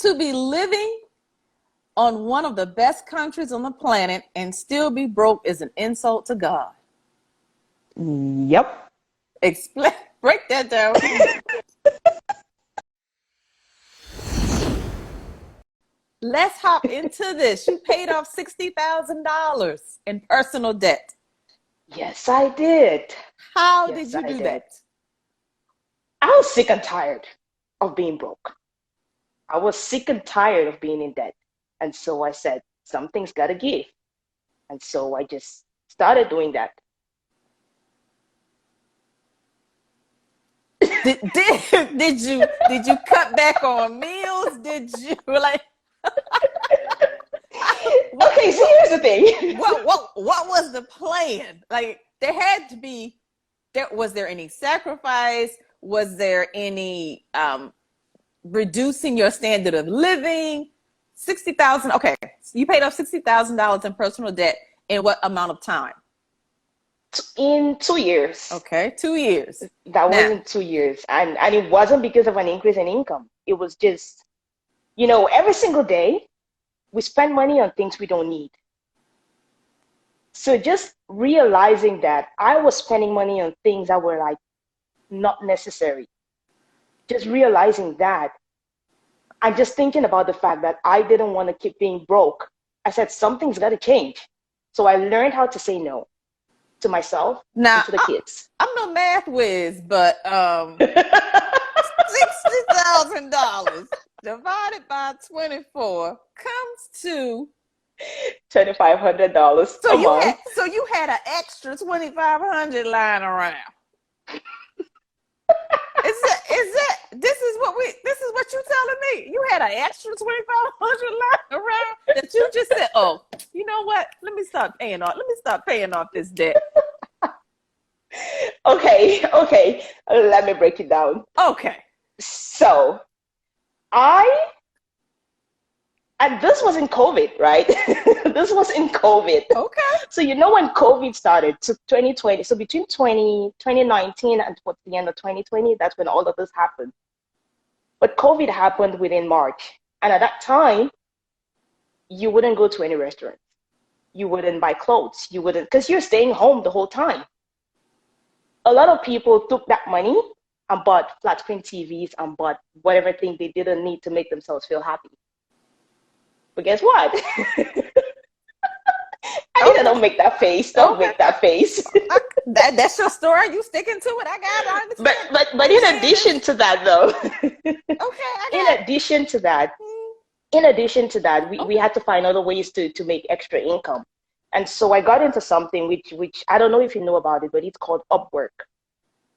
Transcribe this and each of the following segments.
To be living on one of the best countries on the planet and still be broke is an insult to God. Yep. Explain, break that down. Let's hop into this. You paid off $60,000 in personal debt. Yes, I did. How did Yes, you I do did. that? I was sick and tired of being broke. I was sick and tired of being in debt. And so I said, something's got to give. And so I just started doing that. Did you cut back on meals? Did you like Okay, so here's the thing. what was the plan? Like there had to be was there any sacrifice? Was there any reducing your standard of living? 60,000. Okay, so you paid off $60,000 in personal debt in what amount of time? In 2 years. Okay, 2 years. That wasn't 2 years. And it wasn't because of an increase in income. It was just, every single day we spend money on things we don't need. So just realizing that I was spending money on things that were like not necessary. Just realizing that. I'm just thinking about the fact that I didn't want to keep being broke. I said, something's got to change. So I learned how to say no to myself Now, and to the kids. I'm no math whiz, but $60,000 divided by 24 comes to $2,500 a month. So you had an extra 2,500 lying around. This is what you telling me? You had an extra 2,500 lying around that you just said, oh, you know what? Let me start paying off this debt. Okay. Let me break it down. Okay. So and this was in COVID, right? This was in COVID. Okay. So when COVID started, so 2020, so between 2019 and towards the end of 2020, that's when all of this happened. But COVID happened within March. And at that time, you wouldn't go to any restaurant. You wouldn't buy clothes. You wouldn't, because you're staying home the whole time. A lot of people took that money and bought flat screen TVs and bought whatever thing they didn't need to make themselves feel happy. But guess what? Anita, don't make that face. Don't make that face. That's your story. You sticking to it. I understand. But in addition to that, though. In addition to that, we had to find other ways to make extra income. And so I got into something which I don't know if you know about it, but it's called Upwork.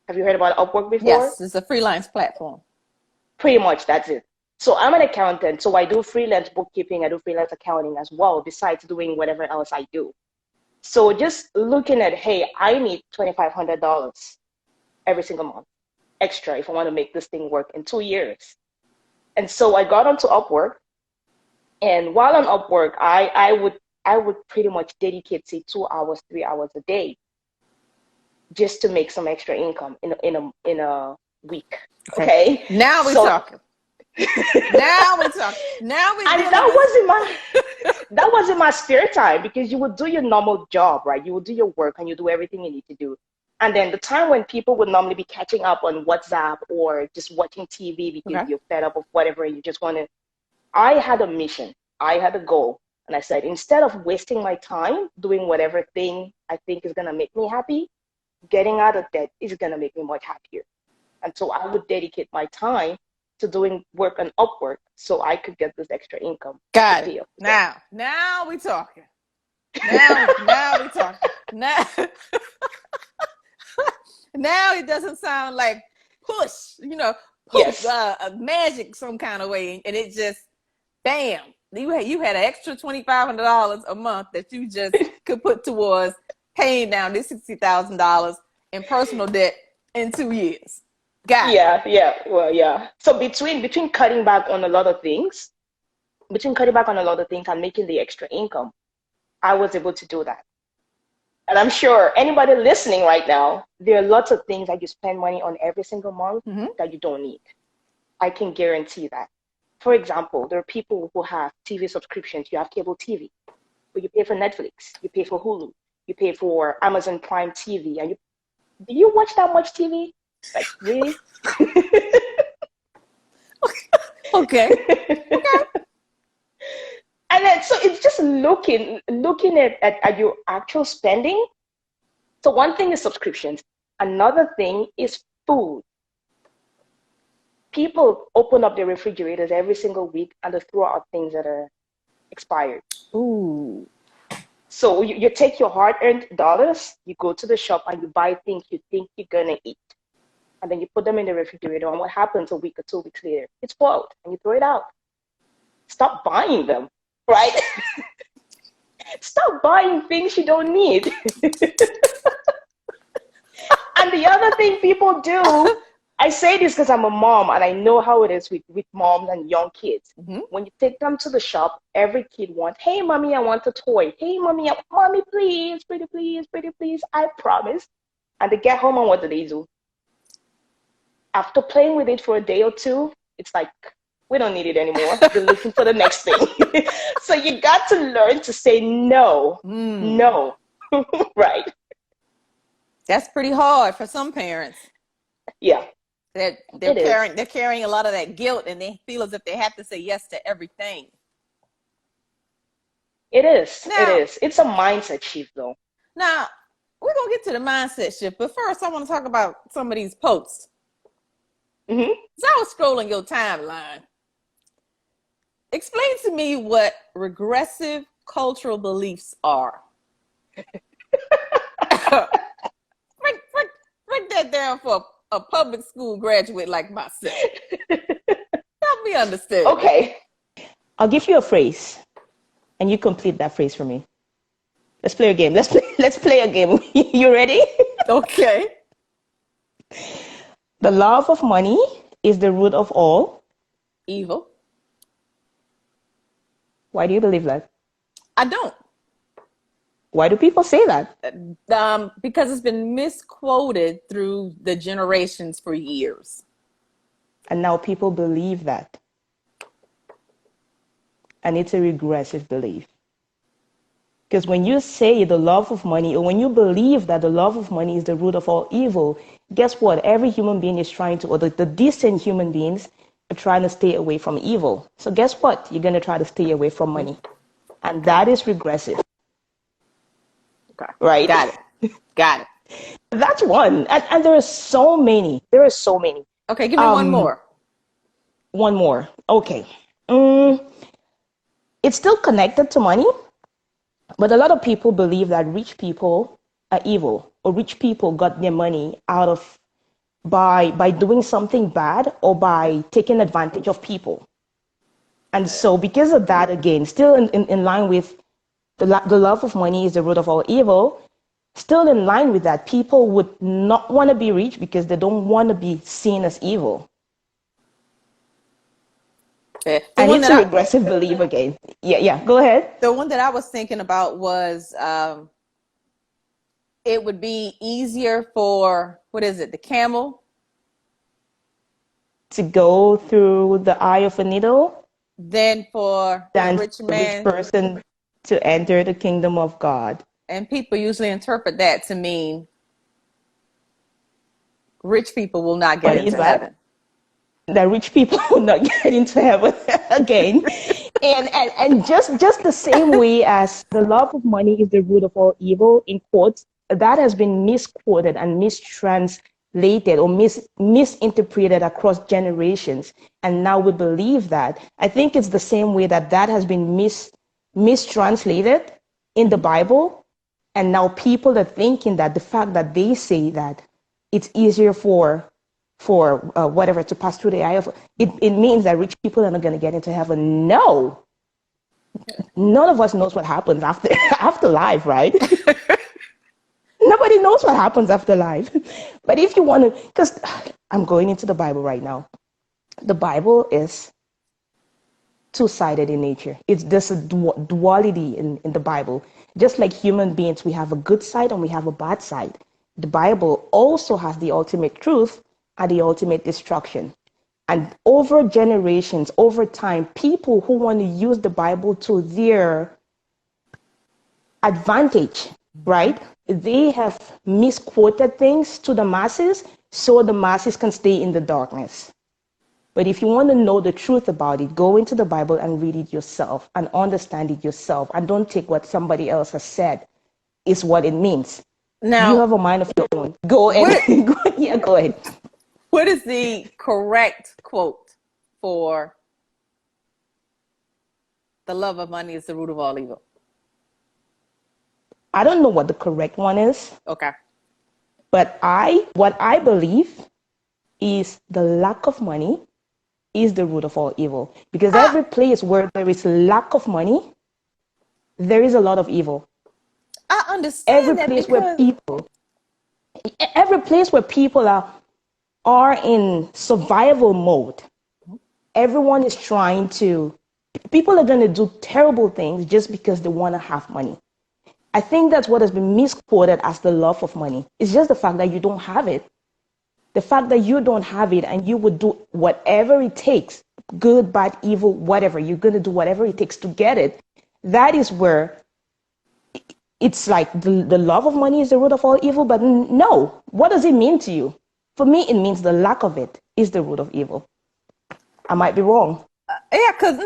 Have you heard about Upwork before? Yes, it's a freelance platform. Pretty much, that's it. So I'm an accountant, so I do freelance bookkeeping, I do freelance accounting as well, besides doing whatever else I do. So just looking at, hey, I need $2,500 every single month extra if I want to make this thing work in 2 years. And so I got onto Upwork, and while on Upwork, I would pretty much dedicate, say, 2 hours, 3 hours a day just to make some extra income in a week. Okay? Now we're talking. Now we're talking. And that wasn't my spare time, because you would do your normal job, right? You would do your work and you do everything you need to do. And then the time when people would normally be catching up on WhatsApp or just watching TV because you're fed up of whatever and you just want to. I had a mission. I had a goal. And I said, instead of wasting my time doing whatever thing I think is going to make me happy, getting out of debt is going to make me much happier. And so I would dedicate my time to doing work on Upwork so I could get this extra income. Got it. Now we're talking. Now we're talking. Now it doesn't sound like push, magic some kind of way, and it just, bam, you had an extra $2,500 a month that you just could put towards paying down this $60,000 in personal debt in 2 years. Got it. Yeah. Well, yeah. So between cutting back on a lot of things, and making the extra income, I was able to do that. And I'm sure anybody listening right now, there are lots of things that you spend money on every single month that you don't need. I can guarantee that. For example, there are people who have TV subscriptions. You have cable TV, but you pay for Netflix, you pay for Hulu, you pay for Amazon Prime TV, and do you watch that much TV? Like, really? Okay. Okay. And then, so it's just looking at your actual spending. So one thing is subscriptions. Another thing is food. People open up their refrigerators every single week and they throw out things that are expired. Ooh. So you take your hard-earned dollars, you go to the shop and you buy things you think you're gonna eat. And then you put them in the refrigerator, and what happens a week or 2 weeks later? It's spoiled, and you throw it out. Stop buying them, right? Stop buying things you don't need. And the other thing people do, I say this because I'm a mom, and I know how it is with moms and young kids. Mm-hmm. When you take them to the shop, every kid wants, hey, mommy, I want a toy. Hey, mommy, please, pretty please, I promise. And they get home, and what do? After playing with it for a day or two, it's like, we don't need it anymore. They're looking for the next thing. So you got to learn to say no. No. Right. That's pretty hard for some parents. Yeah. They're carrying a lot of that guilt, and they feel as if they have to say yes to everything. It is. Now, it is. It's a mindset shift, though. Now, we're going to get to the mindset shift, but first I want to talk about some of these posts. Mm-hmm. So I was scrolling your timeline. Explain to me what regressive cultural beliefs are. break that down for a public school graduate like myself. Help me understand. Okay. I'll give you a phrase, and you complete that phrase for me. Let's play a game. Let's play a game. You ready? Okay. The love of money is the root of all evil. Why do you believe that? I don't. Why do people say that? Because it's been misquoted through the generations for years. And now people believe that. And it's a regressive belief. Because when you say the love of money, or when you believe that the love of money is the root of all evil, guess what? Every human being is trying to, or the decent human beings are trying to stay away from evil. So guess what? You're going to try to stay away from money. And that is regressive. Okay. Right? Got it. That's one. And there are so many. Okay, give me one more. One more. Okay. It's still connected to money. But a lot of people believe that rich people are evil, or rich people got their money out of by doing something bad or by taking advantage of people. And so because of that, again, still in line with the love of money is the root of all evil, still in line with that, people would not want to be rich because they don't want to be seen as evil. And it's a regressive belief again. Yeah, go ahead. The one that I was thinking about was it would be easier for, the camel? To go through the eye of a needle? Than for the rich man. Rich person to enter the kingdom of God. And people usually interpret that to mean rich people will not get into heaven. That rich people will not get into heaven again. and just the same way as the love of money is the root of all evil, in quotes, that has been misquoted and mistranslated or misinterpreted across generations. And now we believe that. I think it's the same way that has been mistranslated in the Bible. And now people are thinking that the fact that they say that it's easier for whatever to pass through the eye of it means that rich people are not going to get into heaven. No, none of us knows what happens after life, right? Nobody knows what happens after life. But if you want to, because I'm going into the Bible right now, the Bible is two-sided in nature. It's just a duality in the Bible. Just like human beings, we have a good side and we have a bad side. The Bible also has the ultimate truth and the ultimate destruction. And over generations, over time, people who want to use the Bible to their advantage, right? They have misquoted things to the masses so the masses can stay in the darkness. But if you want to know the truth about it, go into the Bible and read it yourself and understand it yourself. And don't take what somebody else has said is what it means. Now, you have a mind of your own. Go ahead. Yeah, go ahead. What is the correct quote for the love of money is the root of all evil? I don't know what the correct one is. Okay. But what I believe is the lack of money is the root of all evil. Because every place where there is lack of money, there is a lot of evil. I understand Every place where people are in survival mode, everyone is people are going to do terrible things just because they want to have money. I think that's what has been misquoted as the love of money. It's just the fact that you don't have it. The fact that you don't have it and you would do whatever it takes, good, bad, evil, whatever, you're going to do whatever it takes to get it. That is where it's like the love of money is the root of all evil. But no, what does it mean to you? For me, it means the lack of it is the root of evil. I might be wrong. Yeah, because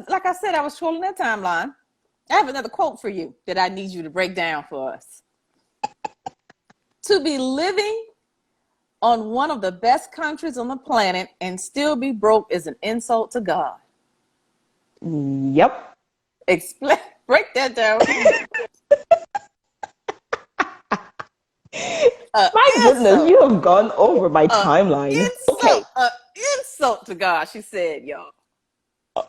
like I said, I was trolling that timeline. I have another quote for you that I need you to break down for us. To be living on one of the best countries on the planet and still be broke is an insult to God. Yep. Break that down. My goodness, you have gone over my timeline. Insult to God, she said, y'all.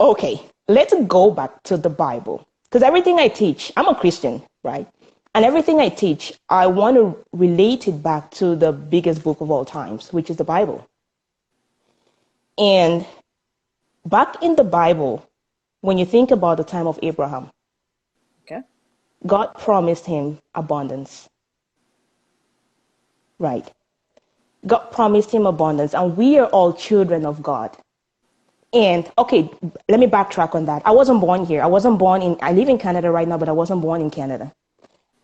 Okay, let's go back to the Bible. Because everything I teach, I'm a Christian, right? And everything I teach, I want to relate it back to the biggest book of all times, which is the Bible. And back in the Bible, when you think about the time of Abraham, okay, God promised him abundance. Right. God promised him abundance, and we are all children of God. And okay, let me backtrack on that. I wasn't born here. I live in Canada right now, but I wasn't born in Canada.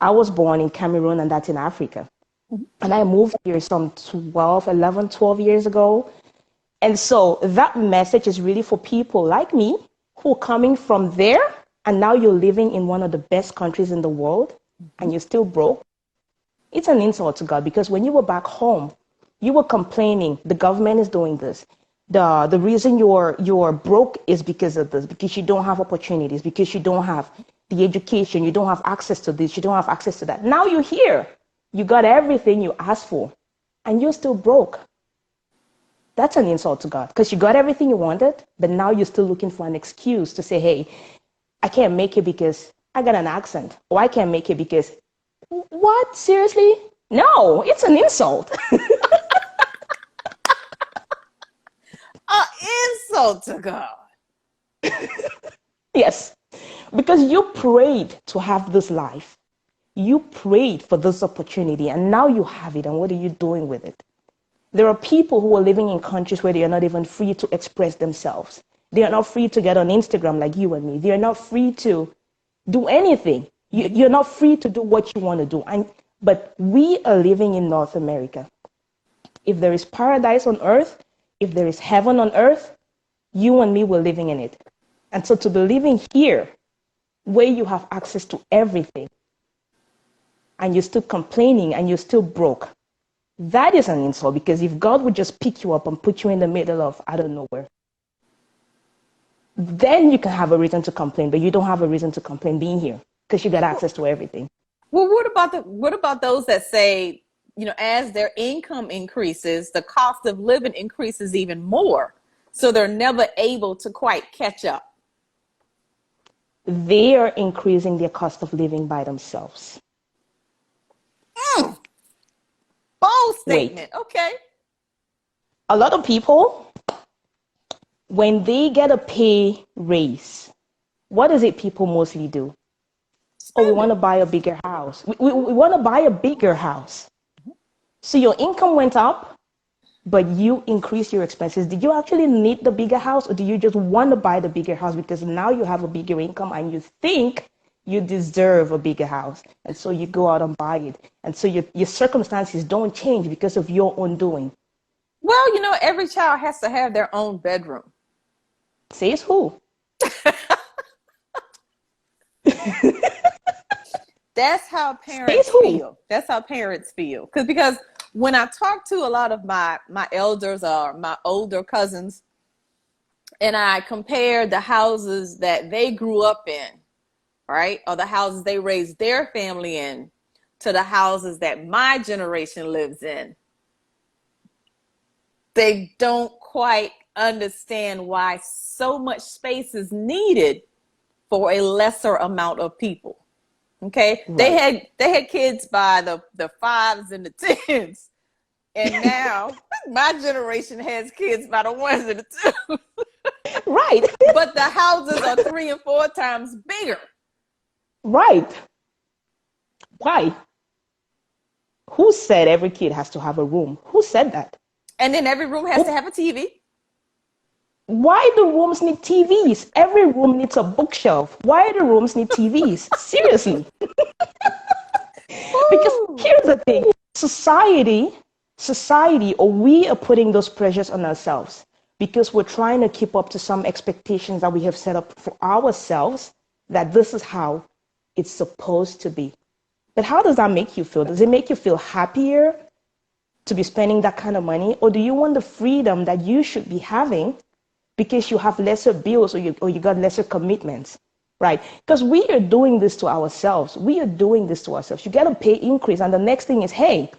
I was born in Cameroon, and that's in Africa. Mm-hmm. And I moved here some 12 years ago. And so that message is really for people like me who are coming from there, and now you're living in one of the best countries in the world, and you're still broke. It's an insult to God, because when you were back home, you were complaining, the government is doing this. The reason you're broke is because of this, because you don't have opportunities, because you don't have the education, you don't have access to this, you don't have access to that. Now you're here. You got everything you asked for, and you're still broke. That's an insult to God, because you got everything you wanted, but now you're still looking for an excuse to say, hey, I can't make it because I got an accent, or I can't make it because, what? Seriously? No, it's an insult. An insult to God. Yes, because you prayed to have this life. You prayed for this opportunity, and now you have it, and what are you doing with it? There are people who are living in countries where they are not even free to express themselves. They are not free to get on Instagram like you and me. They are not free to do anything. You're not free to do what you want to do. But we are living in North America. If there is paradise on earth, if there is heaven on earth, you and me were living in it. And so to be living here, where you have access to everything, and you're still complaining and you're still broke, that is an insult, because if God would just pick you up and put you in the middle of, I don't know where, then you can have a reason to complain, but you don't have a reason to complain being here because you got access to everything. Well, what about those that say, as their income increases, the cost of living increases even more, so they're never able to quite catch up? They are increasing their cost of living by themselves. Bold statement. Wait. Okay. A lot of people, when they get a pay raise, what is it people mostly do? Oh, we want to buy a bigger house. We want to buy a bigger house. So your income went up, but you increase your expenses. Did you actually need the bigger house, or do you just want to buy the bigger house because now you have a bigger income and you think you deserve a bigger house? And so you go out and buy it. And so your circumstances don't change because of your own doing. Well, every child has to have their own bedroom. Says who? That's how parents feel. That's how parents feel. Because when I talk to a lot of my elders or my older cousins, and I compare the houses that they grew up in, right, or the houses they raised their family in, to the houses that my generation lives in, they don't quite understand why so much space is needed for a lesser amount of people. Okay, right. They had kids by the 5s and the 10s, and now my generation has kids by the 1s and the 2s. Right. But the houses are 3 and 4 times bigger. Right. Why? Who said every kid has to have a room? Who said that? And then every room has to have a TV. Why do rooms need TVs? Every room needs a bookshelf. Why do rooms need TVs? Seriously. Because here's the thing. Society, or we are putting those pressures on ourselves because we're trying to keep up to some expectations that we have set up for ourselves, that this is how it's supposed to be. But how does that make you feel? Does it make you feel happier to be spending that kind of money? Or do you want the freedom that you should be having because you have lesser bills or you got lesser commitments, right? Because we are doing this to ourselves. You get a pay increase, and the next thing is, hey,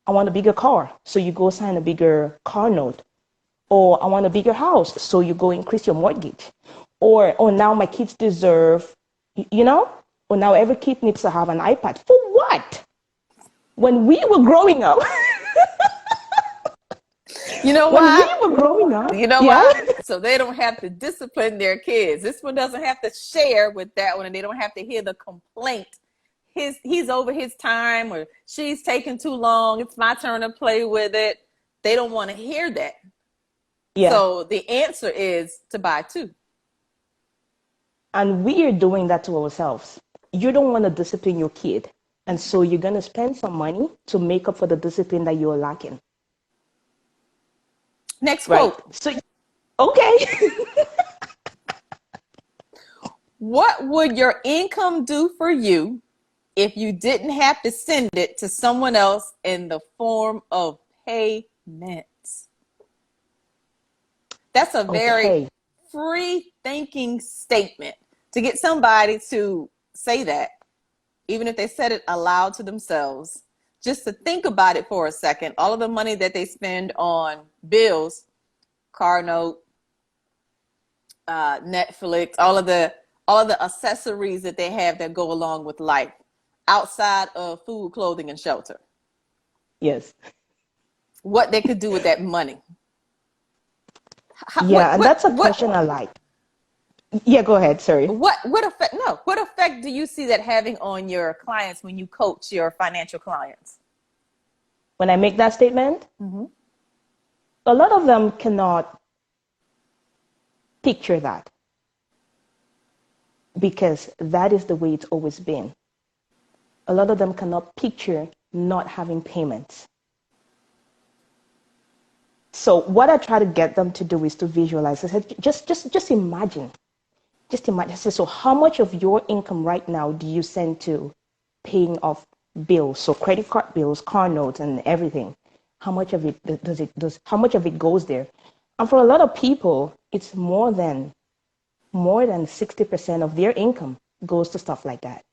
I want a bigger car. So you go sign a bigger car note. Or I want a bigger house. So you go increase your mortgage. Or now my kids deserve, or now every kid needs to have an iPad. For what? When we were growing up, you know why? When we were growing up. You know why? So they don't have to discipline their kids. This one doesn't have to share with that one, and they don't have to hear the complaint. He's over his time, or she's taking too long. It's my turn to play with it. They don't want to hear that. Yeah. So the answer is to buy 2. And we are doing that to ourselves. You don't want to discipline your kid. And so you're going to spend some money to make up for the discipline that you're lacking. Next quote. So, okay. What would your income do for you if you didn't have to send it to someone else in the form of payments? That's a very free thinking statement to get somebody to say that, even if they said it aloud to themselves, just to think about it for a second. All of the money that they spend on bills, car note, Netflix, all of the accessories that they have that go along with life, outside of food, clothing, and shelter. Yes. What they could do with that money. And that's a question I like. Yeah, go ahead. Sorry. What effect do you see that having on your clients when you coach your financial clients? When I make that statement, a lot of them cannot picture that because that is the way it's always been. A lot of them cannot picture not having payments. So what I try to get them to do is to visualize. I said, just imagine. Just imagine. So how much of your income right now do you send to paying off bills? So credit card bills, car notes, and everything. How much of it how much of it goes there? And for a lot of people, it's more than 60% of their income goes to stuff like that.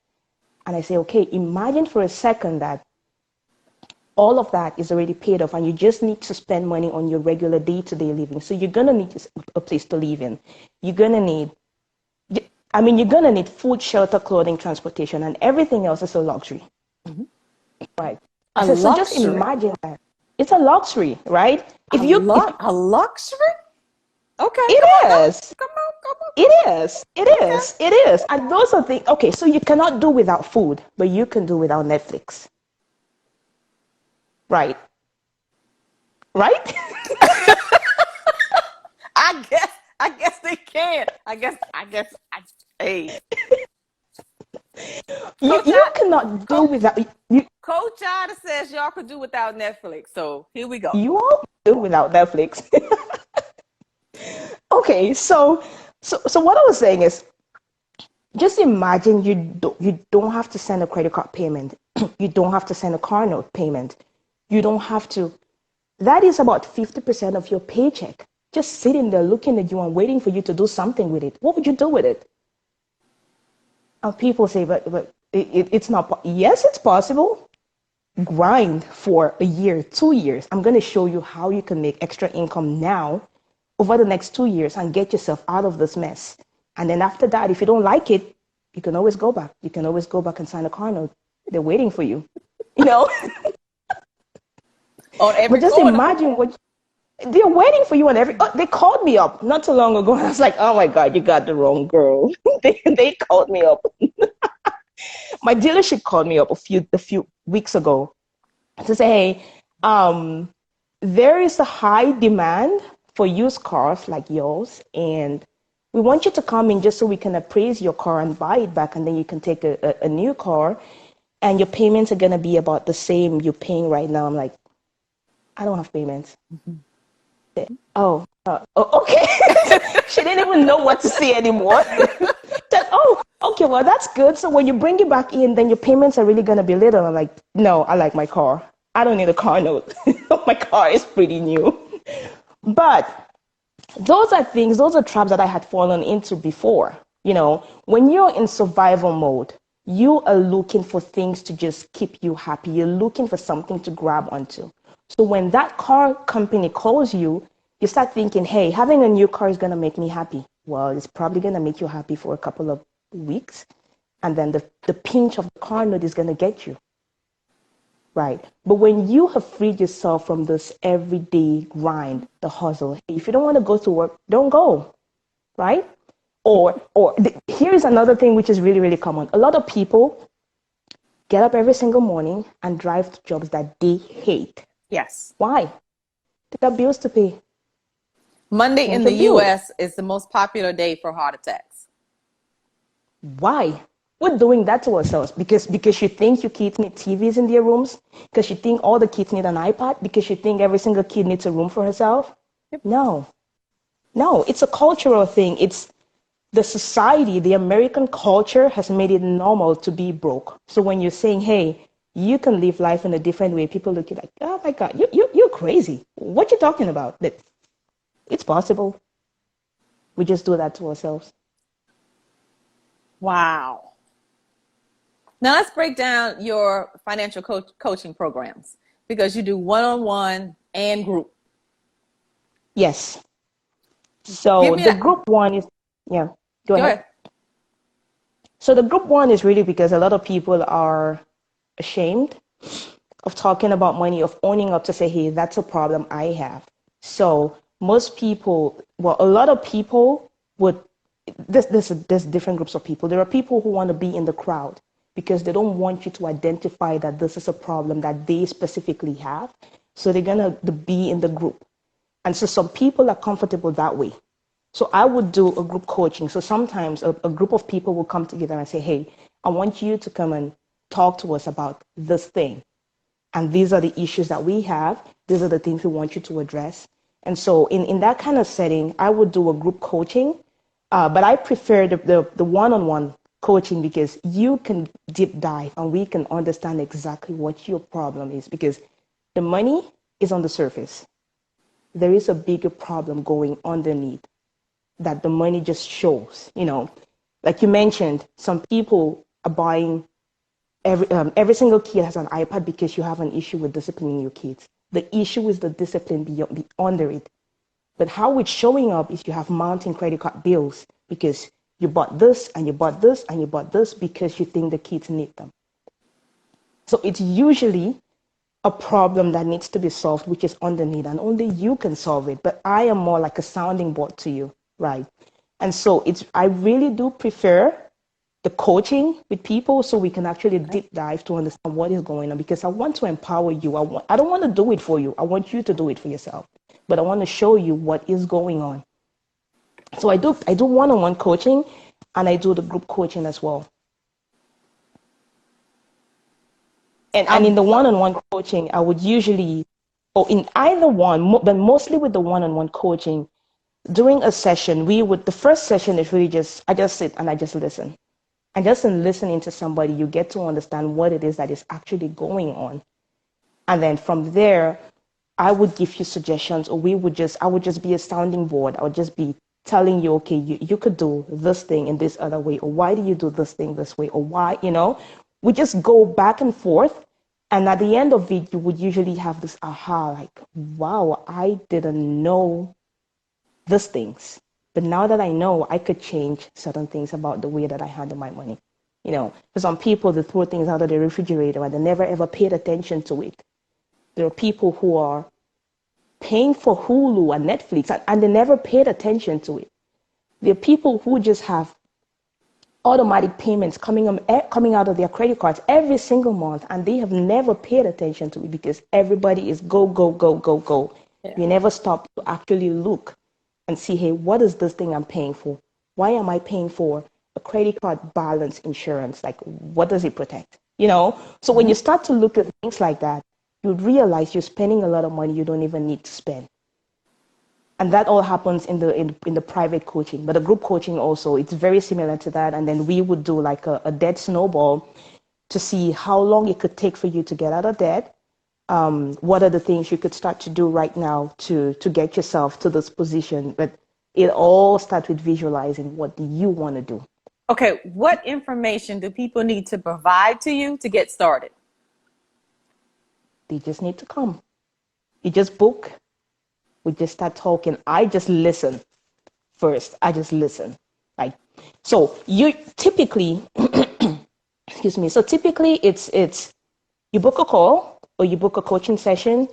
And I say, okay, imagine for a second that all of that is already paid off and you just need to spend money on your regular day-to-day living. So you're going to need a place to live in. You're going to need food, shelter, clothing, transportation, and everything else is a luxury. Right. So just imagine that. It's a luxury, right? A luxury? Okay. It is. Come on. It is. And those are things, okay, so you cannot do without food, but you can do without Netflix. Right. right? I guess they can. Hey, Coach You cannot do Coach without you. Coachida says y'all could do without Netflix. So here we go. You all do without Netflix. Okay, so what I was saying is, just imagine you don't have to send a credit card payment. You don't have to send a car note payment. You don't have to. That is about 50% of your paycheck. Just sitting there looking at you and waiting for you to do something with it. What would you do with it? And people say, but it's not. Yes, it's possible. Grind for a year, 2 years. I'm going to show you how you can make extra income now over the next 2 years and get yourself out of this mess. And then after that, if you don't like it, you can always go back. You can always go back and sign a car note. They're waiting for you, you know? On But every just corner. imagine what they're waiting for you on every. Oh, they called me up not too long ago. And I was like, oh my God, you got the wrong girl. They called me up. My dealership called me up a few weeks ago to say, hey, there is a high demand for used cars like yours, and we want you to come in just so we can appraise your car and buy it back, and then you can take a new car, and your payments are going to be about the same you're paying right now. I'm like, I don't have payments. Okay. She didn't even know what to say anymore. Said, oh, okay, well, that's good. So when you bring it back in, then your payments are really going to be little. I'm like, no, I like my car. I don't need a car note. My car is pretty new. But those are traps that I had fallen into before. You know, when you're in survival mode, you are looking for things to just keep you happy. You're looking for something to grab onto. So when that car company calls you, you start thinking, hey, having a new car is going to make me happy. Well, it's probably going to make you happy for a couple of weeks. And then the pinch of the car note is going to get you. Right. But when you have freed yourself from this everyday grind, the hustle, if you don't want to go to work, don't go. Right. Here is another thing which is really, really common. A lot of people get up every single morning and drive to jobs that they hate. Yes. Why? They got bills to pay. Monday in the US is the most popular day for heart attacks. Why? We're doing that to ourselves because you think your kids need TVs in their rooms, because you think all the kids need an iPad, because you think every single kid needs a room for herself. Yep. No, it's a cultural thing. It's the society, the American culture has made it normal to be broke. So when you're saying, hey, you can live life in a different way, people look at you like, oh my God, you're crazy. What you talking about? It's possible. We just do that to ourselves. Wow. Now let's break down your financial coaching programs, because you do one-on-one and group. Yes. So the group one is, yeah, go ahead. So the group one is really because a lot of people are ashamed of talking about money, of owning up to say, hey, that's a problem I have. So most people, well, a lot of people would, there's different groups of people. There are people who want to be in the crowd because they don't want you to identify that this is a problem that they specifically have. So they're going to be in the group. And so some people are comfortable that way. So I would do a group coaching. So sometimes a group of people will come together and say, hey, I want you to come and talk to us about this thing. And these are the issues that we have. These are the things we want you to address. And so in that kind of setting, I would do a group coaching. But I prefer the one-on-one coaching because you can deep dive and we can understand exactly what your problem is, because the money is on the surface. There is a bigger problem going underneath that the money just shows, you know. Like you mentioned, some people are buying, every single kid has an iPad because you have an issue with disciplining your kids. The issue is the discipline beyond under it. But how it's showing up is you have mounting credit card bills because you bought this and you bought this and you bought this because you think the kids need them. So it's usually a problem that needs to be solved, which is underneath, and only you can solve it. But I am more like a sounding board to you, right? And so I really do prefer the coaching with people so we can actually deep dive to understand what is going on, because I want to empower you. I don't want to do it for you. I want you to do it for yourself. But I want to show you what is going on. So I do one-on-one coaching, and I do the group coaching as well. And in the one-on-one coaching, I would usually, or in either one, but mostly with the one-on-one coaching, during a session, the first session is really I just sit and I just listen. And just in listening to somebody, you get to understand what it is that is actually going on. And then from there, I would give you suggestions, or I would just be a sounding board. I would just be telling you, okay, you could do this thing in this other way, or why do you do this thing this way, or why, we just go back and forth. And at the end of it, you would usually have this aha, like, wow, I didn't know these things. But now that I know, I could change certain things about the way that I handle my money. For some people, they throw things out of the refrigerator and they never ever paid attention to it. There are people who are paying for Hulu and Netflix and they never paid attention to it. There are people who just have automatic payments coming out of their credit cards every single month, and they have never paid attention to it because everybody is go, go, go, go, go. Yeah. You never stop to actually look and see, hey, what is this thing I'm paying for? Why am I paying for a credit card balance insurance? Like, what does it protect? So when you start to look at things like that, you realize you're spending a lot of money you don't even need to spend. And that all happens in the private coaching. But the group coaching also, it's very similar to that. And then we would do like a debt snowball to see how long it could take for you to get out of debt. What are the things you could start to do right now to get yourself to this position? But it all starts with visualizing, what do you want to do? Okay, what information do people need to provide to you to get started? They just need to come. You just book. We just start talking. I just listen first. I just listen. Right. So you typically, excuse me. So typically it's you book a call or you book a coaching session,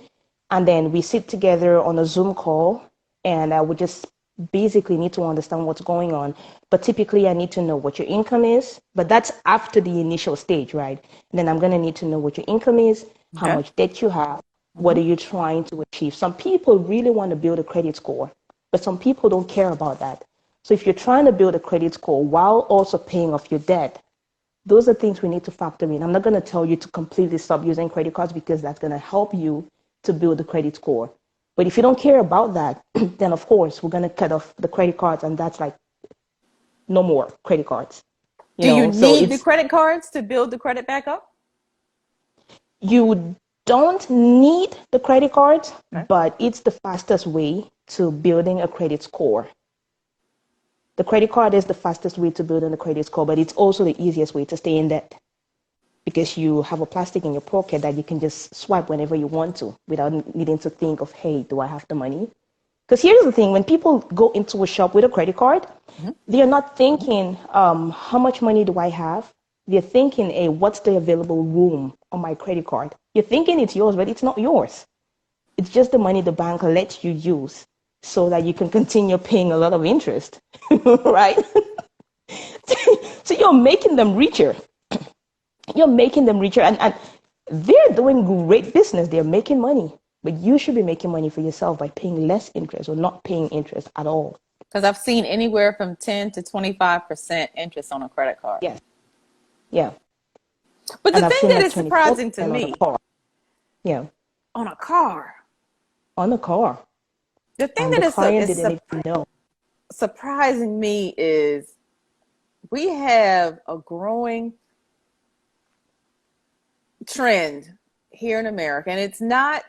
and then we sit together on a Zoom call, and I would just basically need to understand what's going on. But typically I need to know what your income is, but that's after the initial stage, right? And then I'm going to need to know what your income is, how much debt you have, what are you trying to achieve. Some people really want to build a credit score, but some people don't care about that. So if you're trying to build a credit score while also paying off your debt, those are things we need to factor in. I'm not going to tell you to completely stop using credit cards because that's going to help you to build a credit score. But if you don't care about that, then of course we're going to cut off the credit cards, and that's like no more credit cards. Do you need the credit cards to build the credit back up? You don't need the credit cards, but it's the fastest way to building a credit score. The credit card is the fastest way to building a credit score, but it's also the easiest way to stay in debt, because you have a plastic in your pocket that you can just swipe whenever you want to without needing to think of, hey, do I have the money? Because here's the thing, when people go into a shop with a credit card, they're not thinking, how much money do I have? They're thinking, hey, what's the available room on my credit card? You're thinking it's yours, but it's not yours. It's just the money the bank lets you use so that you can continue paying a lot of interest, right? So you're making them richer. You're making them richer, and they're doing great business. They're making money, but you should be making money for yourself by paying less interest or not paying interest at all. Because I've seen anywhere from 10 to 25% interest on a credit card. Yes. Yeah. But the thing that is surprising to me, yeah, on a car. On a car. The thing that is surprising me is we have a growing trend here in America, and it's not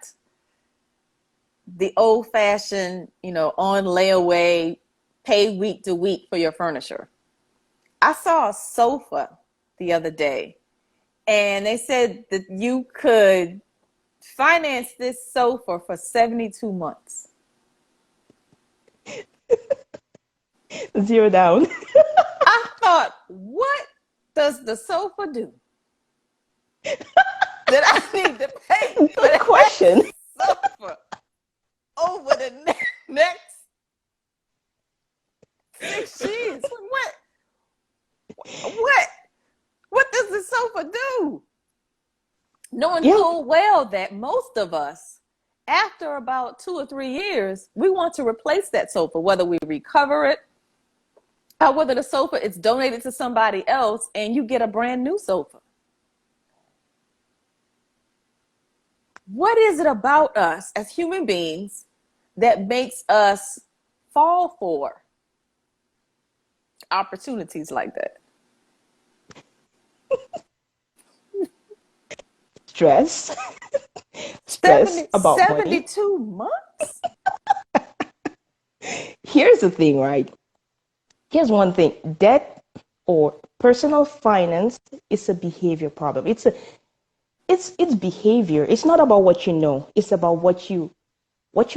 the old-fashioned, on layaway, pay week to week for your furniture. I saw a sofa the other day, and they said that you could finance this sofa for 72 months. Zero down. I thought, what does the sofa do that I need to pay for that question sofa over the next 6 years? What? knowing Yeah. full well that most of us, after about 2 or 3 years, we want to replace that sofa, whether we recover it or whether the sofa is donated to somebody else and you get a brand new sofa. What is it about us as human beings that makes us fall for opportunities like that? Stress. Stress 70, about money. 72 months? Here's the thing, right? Here's one thing. Debt or personal finance is a behavior problem. It's behavior. It's not about what you know. It's about what you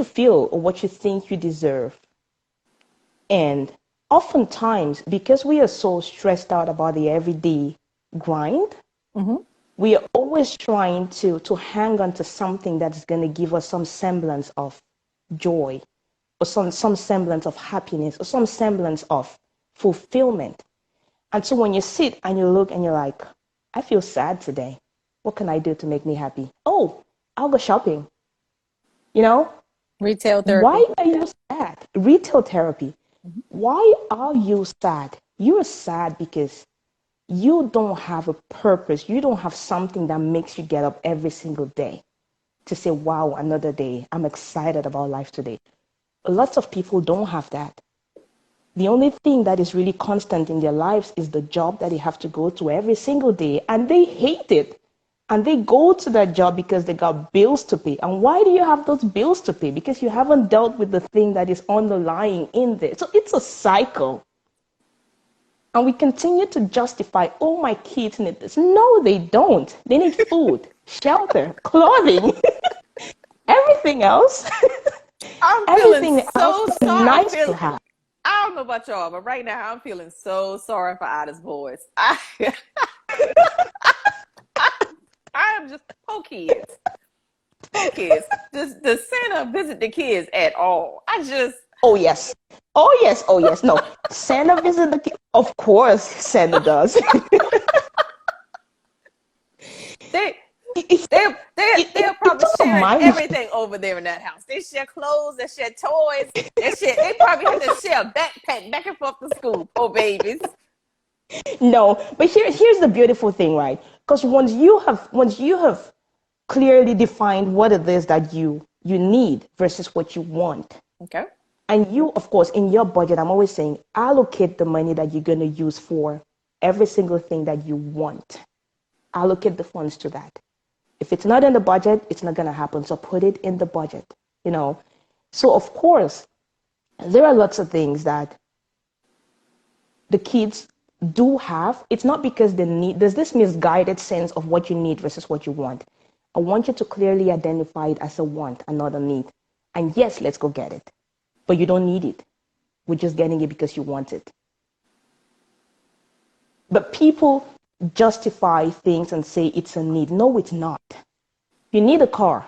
feel or what you think you deserve. And oftentimes, because we are so stressed out about the everyday grind, Mm-hmm. we are always trying to hang on to something that's going to give us some semblance of joy or some semblance of happiness or some semblance of fulfillment. And so when you sit and you look and you're like, I feel sad today. What can I do to make me happy? Oh, I'll go shopping. You know, Retail therapy. why are you sad? Retail therapy. Why are you sad? You're sad because you don't have a purpose. You don't have something that makes you get up every single day to say, wow, another day. I'm excited about life today. Lots of people don't have that. The only thing that is really constant in their lives is the job that they have to go to every single day, and they hate it. And they go to that job because they got bills to pay. And why do you have those bills to pay? Because you haven't dealt with the thing that is underlying in there. So it's a cycle. And we continue to justify, oh, my kids need this. No, they don't. They need food, shelter, clothing, everything else. I'm feeling Everything else so is sorry. nice to have. I don't know about y'all, but right now I'm feeling so sorry for Ida's boys. I am just poor kids. Poor kids. Does Santa visit the kids at all? Oh, yes. Oh, yes. Oh, yes. No. Santa visit the kids. Of course, Santa does. they It's, they're probably it's a sharing mind. everything over there in that house. They share clothes, they share toys, they probably have to share a backpack back and forth to school. Poor babies. No, but here's the beautiful thing, right? Because once you have clearly defined what it is that you need versus what you want, Okay. and you, of course, in your budget, I'm always saying allocate the money that you're going to use for every single thing that you want. Allocate the funds to that. If it's not in the budget, it's not going to happen. So put it in the budget, you know. So, of course, there are lots of things that the kids do have. It's not because they need, there's this misguided sense of what you need versus what you want. I want you to clearly identify it as a want and not a need. And yes, let's go get it. But you don't need it. We're just getting it because you want it. But people justify things and say it's a need. No, it's not. You need a car.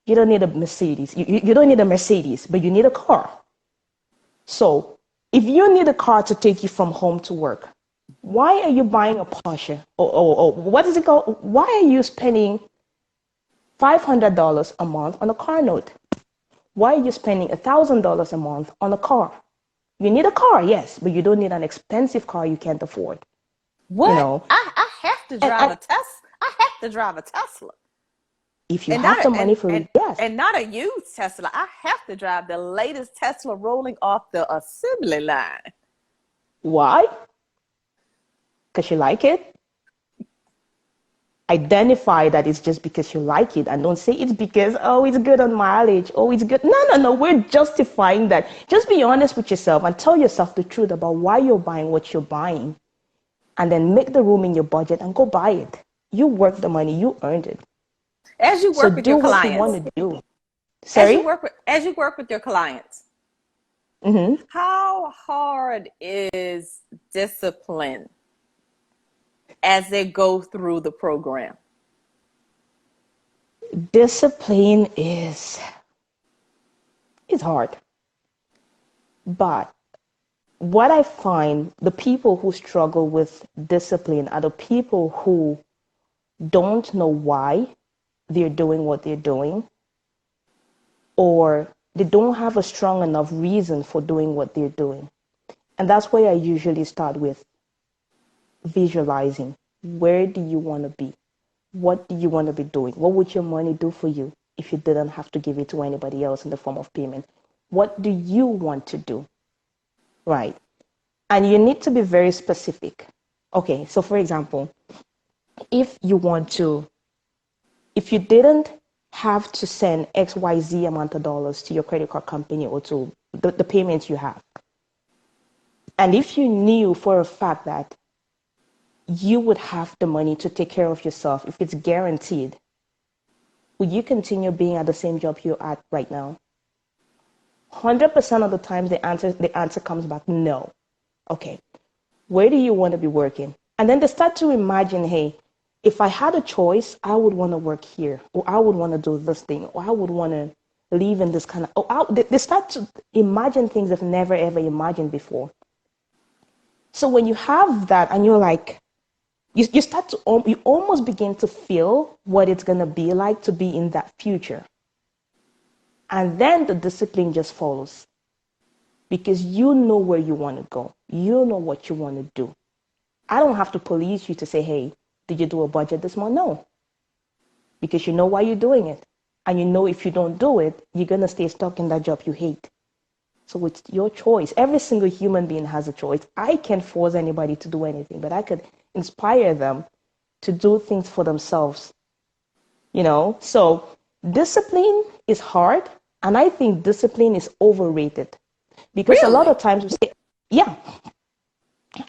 You don't need a Mercedes. You don't need a Mercedes, but you need a car. So if you need a car to take you from home to work, why are you buying a Porsche? Or what is it called? Why are you spending $500 a month on a car note? Why are you spending $1,000 a month on a car? You need a car, yes, but you don't need an expensive car you can't afford. What? You know, I have to drive a Tesla. I have to drive a Tesla. if you And have not the a, money for it, yes. and not a used Tesla. I have to drive the latest Tesla rolling off the assembly line. Why? Because you like it. Identify that it's just because you like it, and don't say it's because, oh, it's good on mileage. Oh, it's good. No. We're justifying that. Just be honest with yourself and tell yourself the truth about why you're buying what you're buying. And then make the room in your budget and go buy it. You worked the money, you earned it. As you So work with do your what you clients, want to do. as you Sorry? work with your clients, Mm-hmm. how hard is discipline as they go through the program? Discipline is hard. But what I find, the people who struggle with discipline are the people who don't know why they're doing what they're doing, or they don't have a strong enough reason for doing what they're doing. And that's why I usually start with visualizing. Where do you want to be? What do you want to be doing? What would your money do for you if you didn't have to give it to anybody else in the form of payment? What do you want to do? Right. And you need to be very specific. Okay, so for example, if you didn't have to send XYZ amount of dollars to your credit card company or to the payments you have, and if you knew for a fact that you would have the money to take care of yourself, if it's guaranteed, would you continue being at the same job you're at right now? 100% of the time, the answer comes back no. Okay, where do you want to be working? And then they start to imagine, hey, if I had a choice, I would want to work here, or I would want to do this thing, or I would want to live in this kind of, they start to imagine things they've never ever imagined before. So when you have that and you're like, you almost begin to feel what it's going to be like to be in that future. And then the discipline just follows, because you know where you want to go. You know what you want to do. I don't have to police you to say, hey, did you do a budget this month? No, because you know why you're doing it. And you know if you don't do it, you're going to stay stuck in that job you hate. So it's your choice. Every single human being has a choice. I can't force anybody to do anything, but I could inspire them to do things for themselves. You know, so discipline is hard. And I think discipline is overrated, because Really? a lot of times we say, yeah,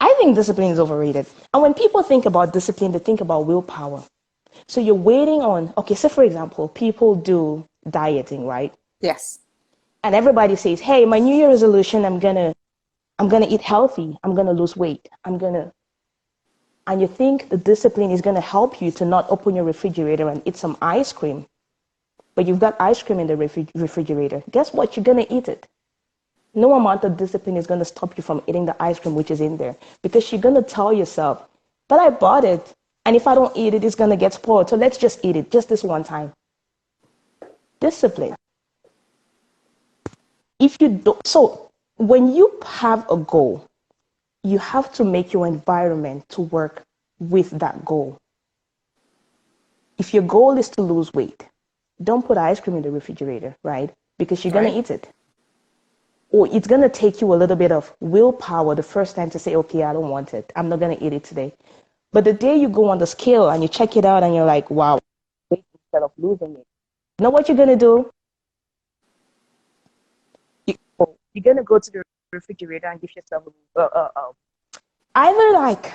I think discipline is overrated. And when people think about discipline, they think about willpower. So you're waiting on, okay, so for example, people do dieting, right? Yes. And everybody says, hey, my New Year resolution, I'm gonna eat healthy. I'm gonna lose weight. And you think the discipline is gonna help you to not open your refrigerator and eat some ice cream. But you've got ice cream in the refrigerator. Guess what? You're gonna eat it. No amount of discipline is gonna stop you from eating the ice cream which is in there, because you're gonna tell yourself, but I bought it, and if I don't eat it, it's gonna get spoiled. So let's just eat it, just this one time. Discipline. If you don't, so when you have a goal, you have to make your environment to work with that goal. If your goal is to lose weight, don't put ice cream in the refrigerator, right? Because you're gonna eat it. Or it's gonna take you a little bit of willpower the first time to say, okay, I don't want it. I'm not gonna eat it today. But the day you go on the scale and you check it out and you're like, wow, instead of losing it, you know what you're gonna do? You're gonna go to the refrigerator and give yourself either like,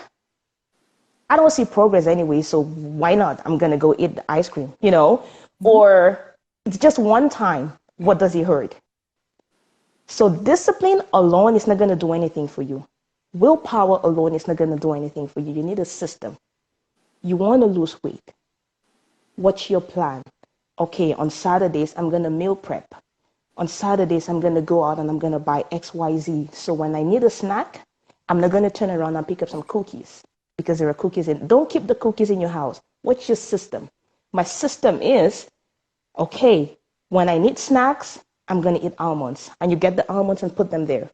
I don't see progress anyway, so why not? I'm gonna go eat the ice cream, you know? Or it's just one time. What does it hurt? So discipline alone is not gonna do anything for you. Willpower alone is not gonna do anything for you. You need a system. You want to lose weight. What's your plan? Okay, on Saturdays, I'm gonna meal prep. On Saturdays, I'm gonna go out and I'm gonna buy XYZ. So when I need a snack, I'm not gonna turn around and pick up some cookies, because there are cookies in. Don't keep the cookies in your house. What's your system? My system is, okay, when I need snacks, I'm gonna eat almonds, and you get the almonds and put them there.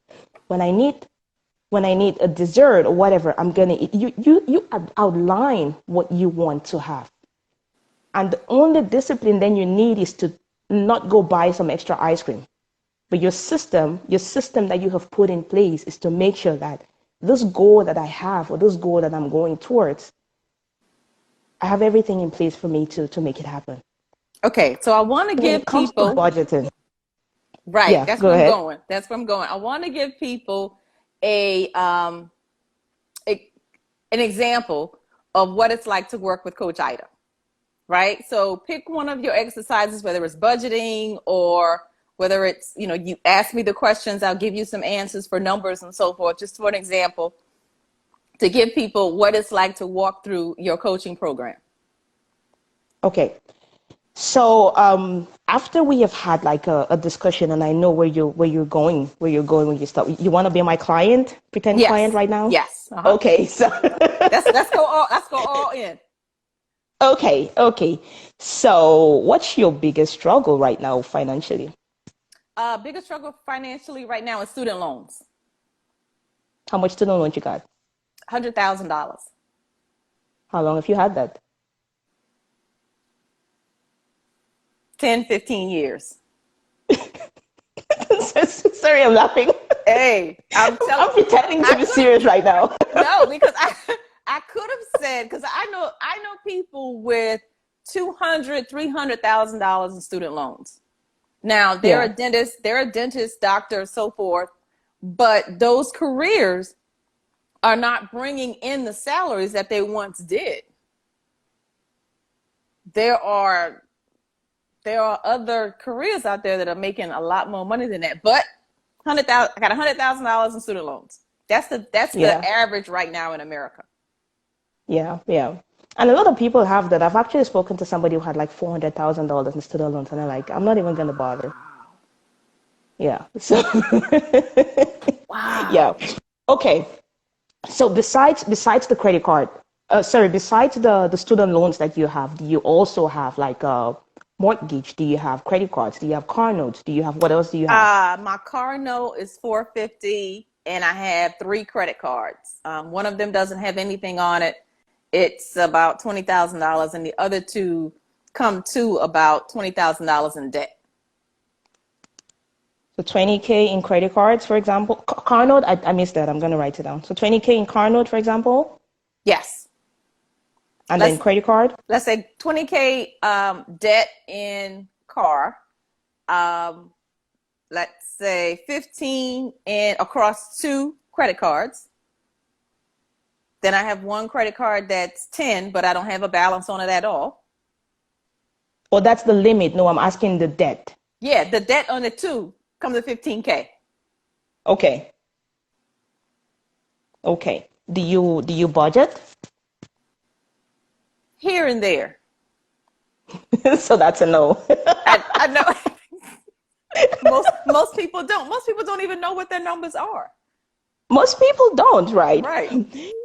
When I need a dessert or whatever, I'm gonna eat. You outline what you want to have, and the only discipline then you need is to not go buy some extra ice cream. But your system that you have put in place is to make sure that this goal that I have, or this goal that I'm going towards, I have everything in place for me to make it happen. Okay, so I want to When give it comes people to budgeting, right. yeah, That's go where I'm ahead. going. That's where I'm going. I want to give people an example of what it's like to work with Coach Ida. Right? So pick one of your exercises, whether it's budgeting or whether it's, you ask me the questions, I'll give you some answers for numbers and so forth, just for an example, to give people what it's like to walk through your coaching program. Okay. So after we have had like a discussion, and I know where you're going when you start. You want to be my client, pretend Yes. client right now? Yes. Uh-huh. Okay. So Let's go all in. Okay, okay. So, what's your biggest struggle right now financially? Biggest struggle financially right now is student loans. How much student loan you got? $100,000. How long have you had that? 10, 15 years. Sorry, I'm laughing. Hey, I'm telling. I'm pretending to I be could serious right now. no, because I could have said, because I know people with 200, $300,000 in student loans. Now Yeah. they're a dentist, doctor, so forth, but those careers are not bringing in the salaries that they once did. There are other careers out there that are making a lot more money than that. But I got $100,000 in student loans. That's the Yeah. average right now in America. Yeah. Yeah. And a lot of people have that. I've actually spoken to somebody who had like $400,000 in student loans, and they're like, I'm not even gonna bother. Yeah. So, yeah. Wow. Okay. So besides the credit card, besides the student loans that you have, do you also have like a mortgage? Do you have credit cards? Do you have car notes? Do you have what else do you have? My car note is 450, and I have three credit cards. One of them doesn't have anything on it. It's about $20,000, and the other two come to about $20,000 in debt. So 20K in credit cards, for example. Car note, I missed that. I'm gonna write it down. So 20K in car note, for example, Yes. and then Let's credit card. let's say 20K debt in car. Um, let's say 15 and across two credit cards. Then I have one credit card that's 10, but I don't have a balance on it at all. Or that's the limit. No, I'm asking the debt. Yeah, the debt on the two comes to 15K. Okay. Okay. Do you budget? Here and there. So that's a no. I know most people don't. Most people don't even know what their numbers are. Most people don't, right? Right.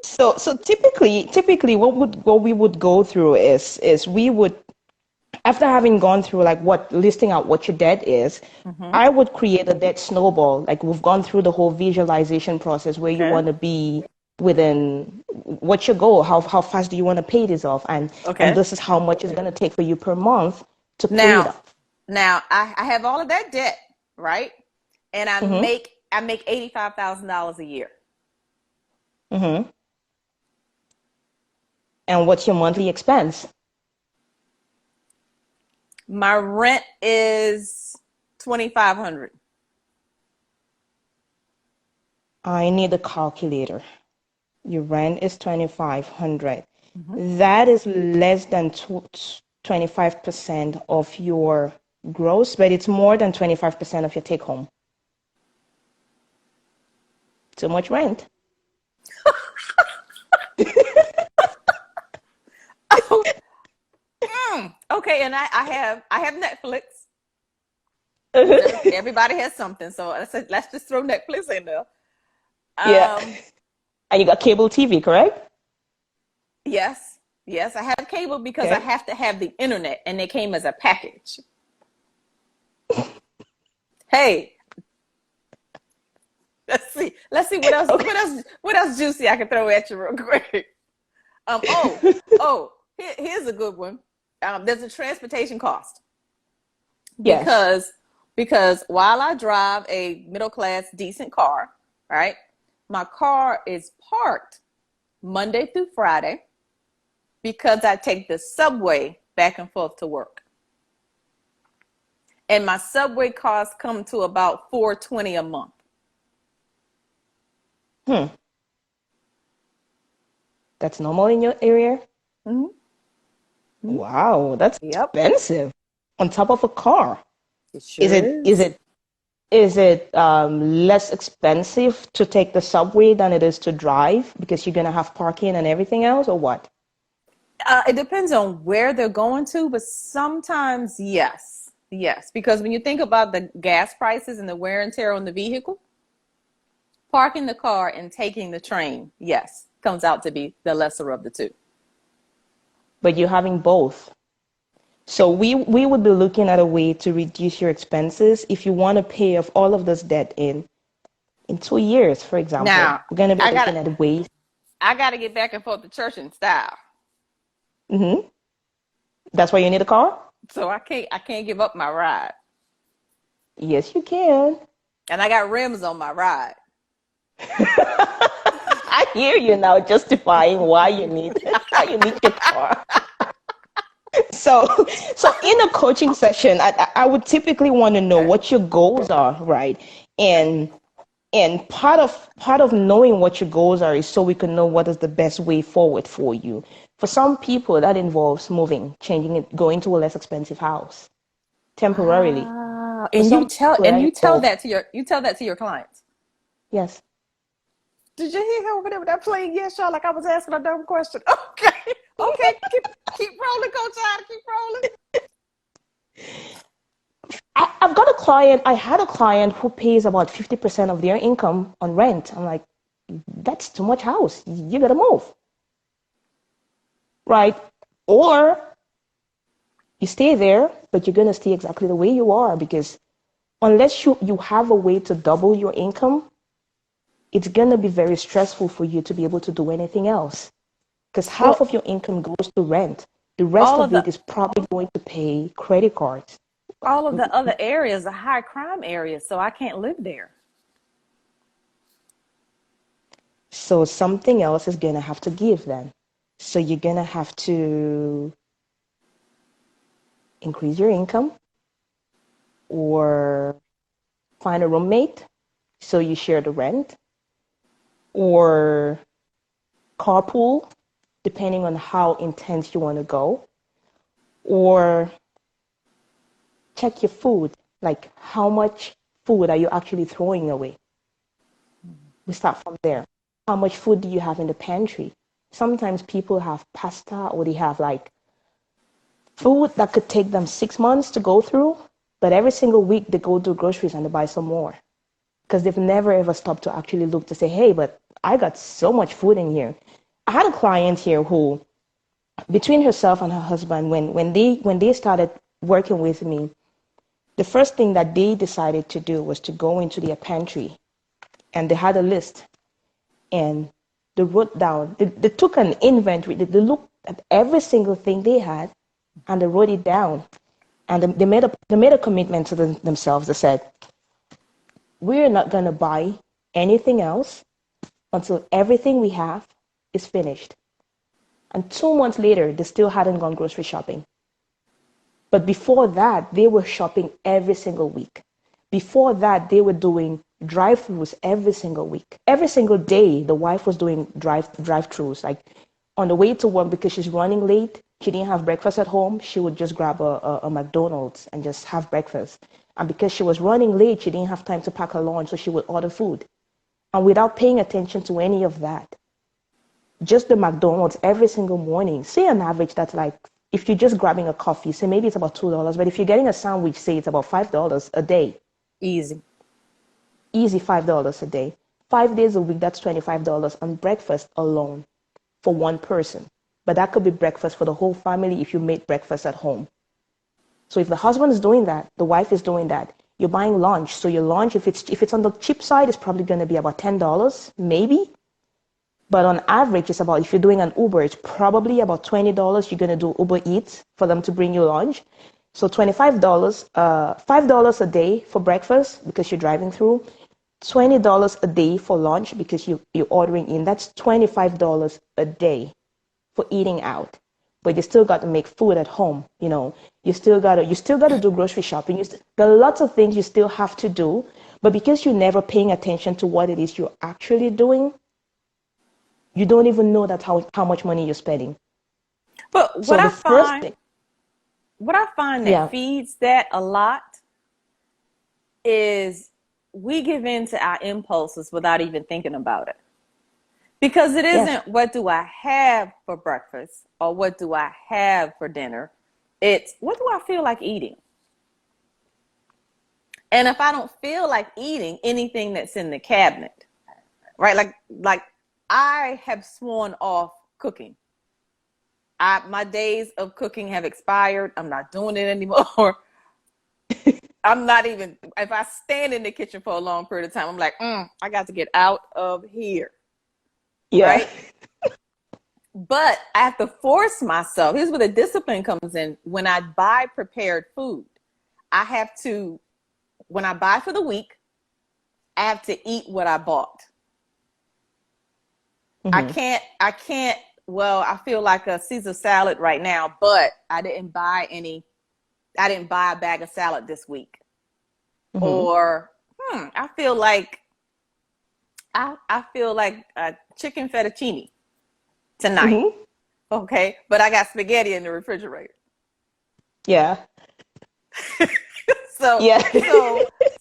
So typically what we would go through is we would, after having gone through like what listing out what your debt is, Mm-hmm. I would create a debt snowball. Like we've gone through the whole visualization process where you Okay. want to be within what's your goal, how fast do you want to pay this off, and Okay. this is how much it's going to take for you per month to pay it Now, off. I have all of that debt, right? And Mm-hmm. I make $85,000 a year. Mm-hmm. And what's your monthly expense? My rent is 2,500. I need a calculator. Your rent is 2,500. Mm-hmm. That is less than 25% of your gross, but it's more than 25% of your take home. Too much rent. Okay, and I have Netflix. Everybody has something, so let's just throw Netflix in there. Yeah. Um, And you got cable TV, correct? yes, yes, I have cable because I Okay. have to have the internet, and they came as a package. Hey, let's see Okay. what else juicy I can throw at you real quick. Here's a good one. There's a transportation cost Yes. because while I drive a middle class decent car, right, my car is parked Monday through Friday because I take the subway back and forth to work. And my subway costs come to about $420 a month. Hmm. That's normal in your area? Mm-hmm. Wow, that's Yep, expensive. On top of a car. it Is sure it is is. it is it less expensive to take the subway than it is to drive because you're gonna have parking and everything else, or what? It depends on where they're going to, but sometimes yes, yes, because when you think about the gas prices and the wear and tear on the vehicle, parking the car and taking the train, yes, comes out to be the lesser of the two. but you're having both. So we would be looking at a way to reduce your expenses if you want to pay off all of this debt in 2 years, for example. Now, We're going to be I got looking at ways. I got to get back and forth to church in style. Hmm. That's why you need a car? So I can't give up my ride. Yes, you can. And I got rims on my ride. I hear you now justifying why you need your car. So in a coaching session, I would typically want to know what your goals are, right? And part of knowing what your goals are is so we can know what is the best way forward for you. For some people, that involves moving, changing it, going to a less expensive house temporarily. For And you some tell people, that involves that to your clients. yes. Did you hear her over there with that playing yes, y'all? Like I was asking a dumb question. Okay. Okay. Keep rolling, Coach Ida. Keep rolling. I've got a client. I had a client who pays about 50% of their income on rent. I'm like, that's too much house. You gotta move, right? Or you stay there, but you're gonna stay exactly the way you are because unless you have a way to double your income, it's gonna be very stressful for you to be able to do anything else. Because half of Well, your income goes to rent. The rest all of of the it is probably going to pay credit cards. all of the other areas are high crime areas, so I can't live there. So something else is gonna have to give then. So you're gonna have to increase your income or find a roommate so you share the rent or carpool depending on how intense you want to go or check your food, like how much food are you actually throwing away. We start from there. How much food do you have in the pantry? Sometimes people have pasta or they have like food that could take them 6 months to go through, but every single week they go to groceries and they buy some more because they've never ever stopped to actually look to say, hey, but I got so much food in here. I had a client here who, between herself and her husband, when they started working with me, the first thing that they decided to do was to go into their pantry and they had a list and they wrote down, they took an inventory, they looked at every single thing they had and they wrote it down. And they made a commitment to themselves. They said, we're not going to buy anything else until everything we have is finished. And 2 months later, they still hadn't gone grocery shopping. But before that, they were shopping every single week. Before that, they were doing drive-throughs every single week. Every single day, the wife was doing drive-throughs. Like on the way to work, because she's running late, she didn't have breakfast at home, she would just grab a McDonald's and just have breakfast. And because she was running late, she didn't have time to pack her lunch, so she would order food. And without paying attention to any of that, just the McDonald's every single morning, say on average, that's like, if you're just grabbing a coffee, say maybe it's about $2, but if you're getting a sandwich, say it's about $5 a day. Easy. Easy $5 a day. 5 days a week, that's $25 on breakfast alone for one person. But that could be breakfast for the whole family if you made breakfast at home. So if the husband is doing that, the wife is doing that, you're buying lunch. So your lunch, if it's on the cheap side, it's probably going to be about $10, maybe. But on average, it's about, if you're doing an Uber, it's probably about $20 you're going to do Uber Eats for them to bring you lunch. So $25, $5 a day for breakfast because you're driving through, $20 a day for lunch because you're ordering in. That's $25 a day for eating out. But you still got to make food at home, you know. You still got to do grocery shopping. There are lots of things you still have to do, but because you're never paying attention to what it is you're actually doing, you don't even know that how much money you're spending. But So the first thing, what I find that yeah, feeds that a lot is we give in to our impulses without even thinking about it. Because it yes, isn't what do I have for breakfast or what do I have for dinner. It's what do I feel like eating? And if I don't feel like eating anything that's in the cabinet, right? Like I have sworn off cooking. My days of cooking have expired. I'm not doing it anymore. I'm not even, if I stand in the kitchen for a long period of time, I'm like, I got to get out of here. Yeah. Right? But I have to force myself. Here's where the discipline comes in. When I buy prepared food, I have to, when I buy for the week, I have to eat what I bought. Mm-hmm. I can't, well, I feel like a Caesar salad right now, but I didn't buy a bag of salad this week. Mm-hmm. Or, I feel like, I feel like chicken fettuccine tonight. Mm-hmm. Okay. But I got spaghetti in the refrigerator. Yeah. So, Yeah.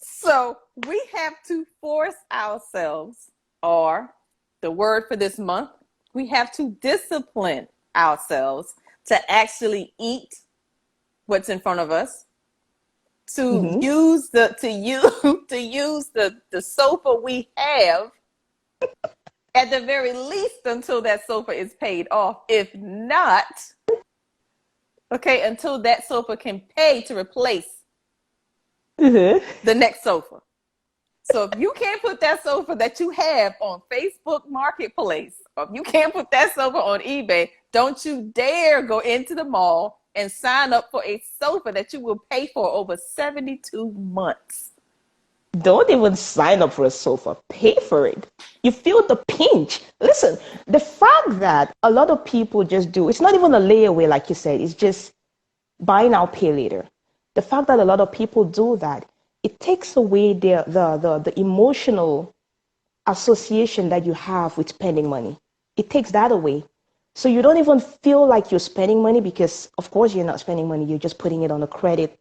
so we have to force ourselves, or the word for this month, we have to discipline ourselves to actually eat what's in front of us, to Mm-hmm. use the sofa we have at the very least until that sofa is paid off. If not, okay, until that sofa can pay to replace Mm-hmm. the next sofa. So if you can't put that sofa that you have on Facebook Marketplace, or if you can't put that sofa on eBay, don't you dare go into the mall and sign up for a sofa that you will pay for over 72 months. Don't even sign up for a sofa. Pay for it. You feel the pinch. Listen, the fact that a lot of people just do, it's not even a layaway, like you said, it's just buy now, pay later. The fact that a lot of people do that, it takes away the emotional association that you have with spending money. It takes that away. So you don't even feel like you're spending money because, of course, you're not spending money. You're just putting it on a credit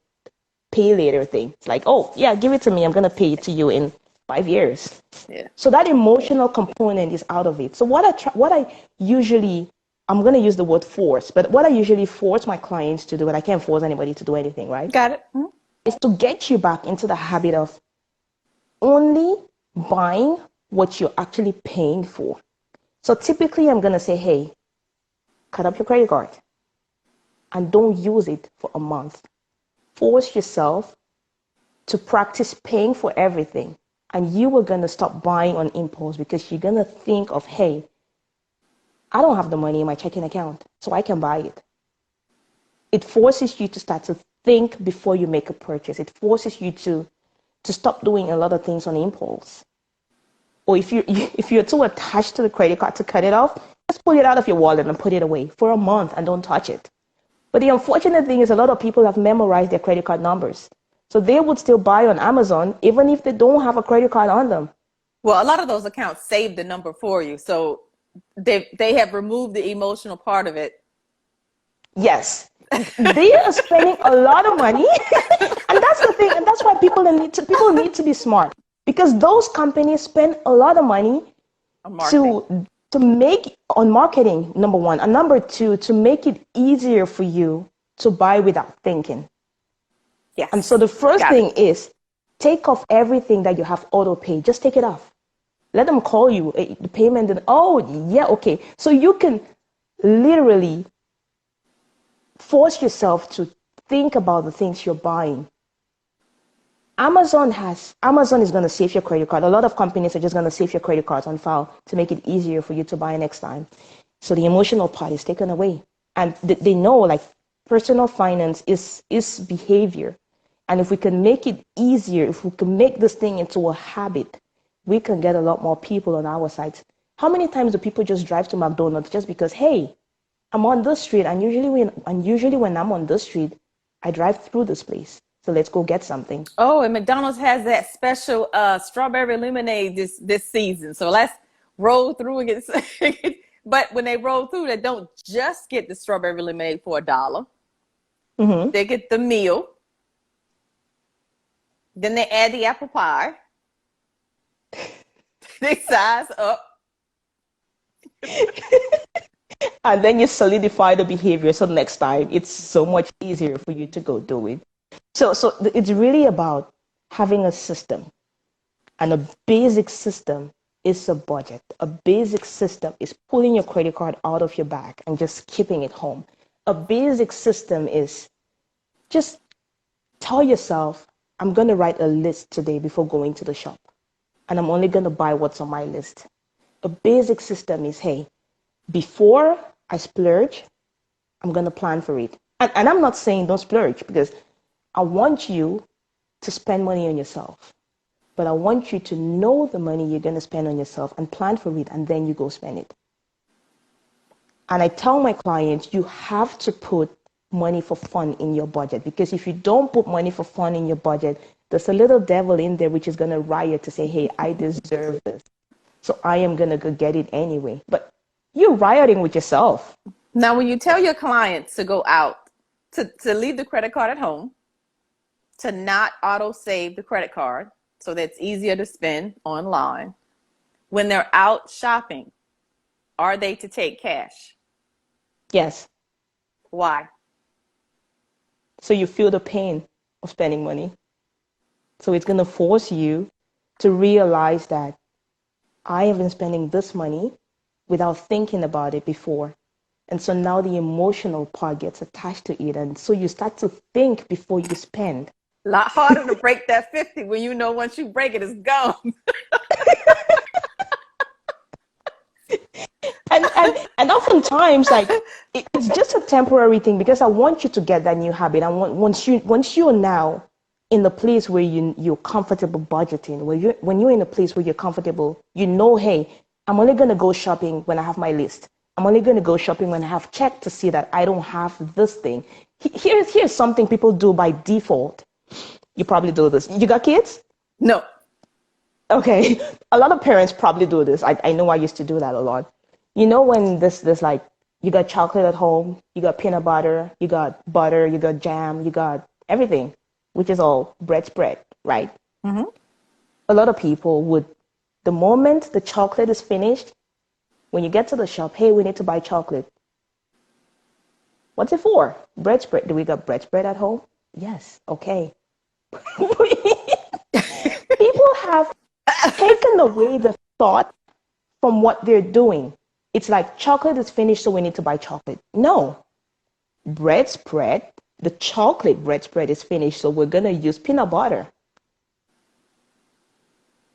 pay later thing. It's like, oh, yeah, give it to me. I'm going to pay it to you in 5 years. Yeah. So that emotional component is out of it. So what I usually, I'm going to use the word force, but what I usually force my clients to do, and I can't force anybody to do anything, right? Got it. Is to get you back into the habit of only buying what you're actually paying for. So typically I'm going to say, hey, cut up your credit card and don't use it for a month. Force yourself to practice paying for everything. And you are going to stop buying on impulse because you're going to think of, hey, I don't have the money in my checking account, so I can buy it. It forces you to start to think before you make a purchase. It forces you to stop doing a lot of things on impulse. Or if you're too attached to the credit card to cut it off, just pull it out of your wallet and put it away for a month and don't touch it. But the unfortunate thing is a lot of people have memorized their credit card numbers. So they would still buy on Amazon even if they don't have a credit card on them. Well, a lot of those accounts save the number for you. So they have removed the emotional part of it. Yes. They are spending a lot of money. And that's the thing. And that's why people need to be smart. Because those companies spend a lot of money to make on marketing, number one. And number two, to make it easier for you to buy without thinking. Yes. And so the first thing is take off everything that you have auto pay. Just take it off. Let them call you the payment. And, oh, yeah, okay. So you can literally force yourself to think about the things you're buying. Amazon is going to save your credit card. A lot of companies are just going to save your credit cards on file to make it easier for you to buy next time. So the emotional part is taken away. And they know like personal finance is behavior. And if we can make it easier, if we can make this thing into a habit, we can get a lot more people on our side. How many times do people just drive to McDonald's just because, hey, I'm on this street, and usually when I'm on this street, I drive through this place. So let's go get something. Oh, and McDonald's has that special strawberry lemonade this season. So let's roll through and get. But when they roll through, they don't just get the strawberry lemonade for $1. Mm-hmm. They get the meal. Then they add the apple pie. They size up. And then you solidify the behavior. So next time, it's so much easier for you to go do it. So it's really about having a system. And a basic system is a budget. A basic system is pulling your credit card out of your bag and just keeping it home. A basic system is just tell yourself, I'm going to write a list today before going to the shop. And I'm only going to buy what's on my list. A basic system is, hey, before I splurge, I'm going to plan for it. And I'm not saying don't splurge, because I want you to spend money on yourself. But I want you to know the money you're going to spend on yourself and plan for it, and then you go spend it. And I tell my clients, you have to put money for fun in your budget, because if you don't put money for fun in your budget, there's a little devil in there which is going to riot to say, hey, I deserve this, so I am going to go get it anyway. But you're rioting with yourself. Now, when you tell your clients to go out, to leave the credit card at home, to not auto save the credit card so that's easier to spend online, when they're out shopping, are they to take cash? Yes. Why? So you feel the pain of spending money. So it's going to force you to realize that I have been spending this money without thinking about it before. And so now the emotional part gets attached to it. And so you start to think before you spend. A lot harder to break that 50 when you know once you break it, it's gone. And oftentimes, like, it's just a temporary thing, because I want you to get that new habit. And once you're now in the place where you're comfortable budgeting, when you're in a place where you're comfortable, you know, hey, I'm only going to go shopping when I have my list. I'm only going to go shopping when I have checked to see that I don't have this thing. Here's something people do by default. You probably do this. You got kids? No. Okay. A lot of parents probably do this. I know I used to do that a lot. You know, when this like, you got chocolate at home, you got peanut butter, you got jam, you got everything, which is all bread spread, right? Mm-hmm. A lot of people would, the moment the chocolate is finished, when you get to the shop, hey, we need to buy chocolate. What's it for? Bread spread. Do we got bread spread at home? Yes. Okay. People have taken away the thought from what they're doing. It's like chocolate is finished, so we need to buy chocolate. No. Bread spread, the chocolate bread spread is finished, so we're going to use peanut butter.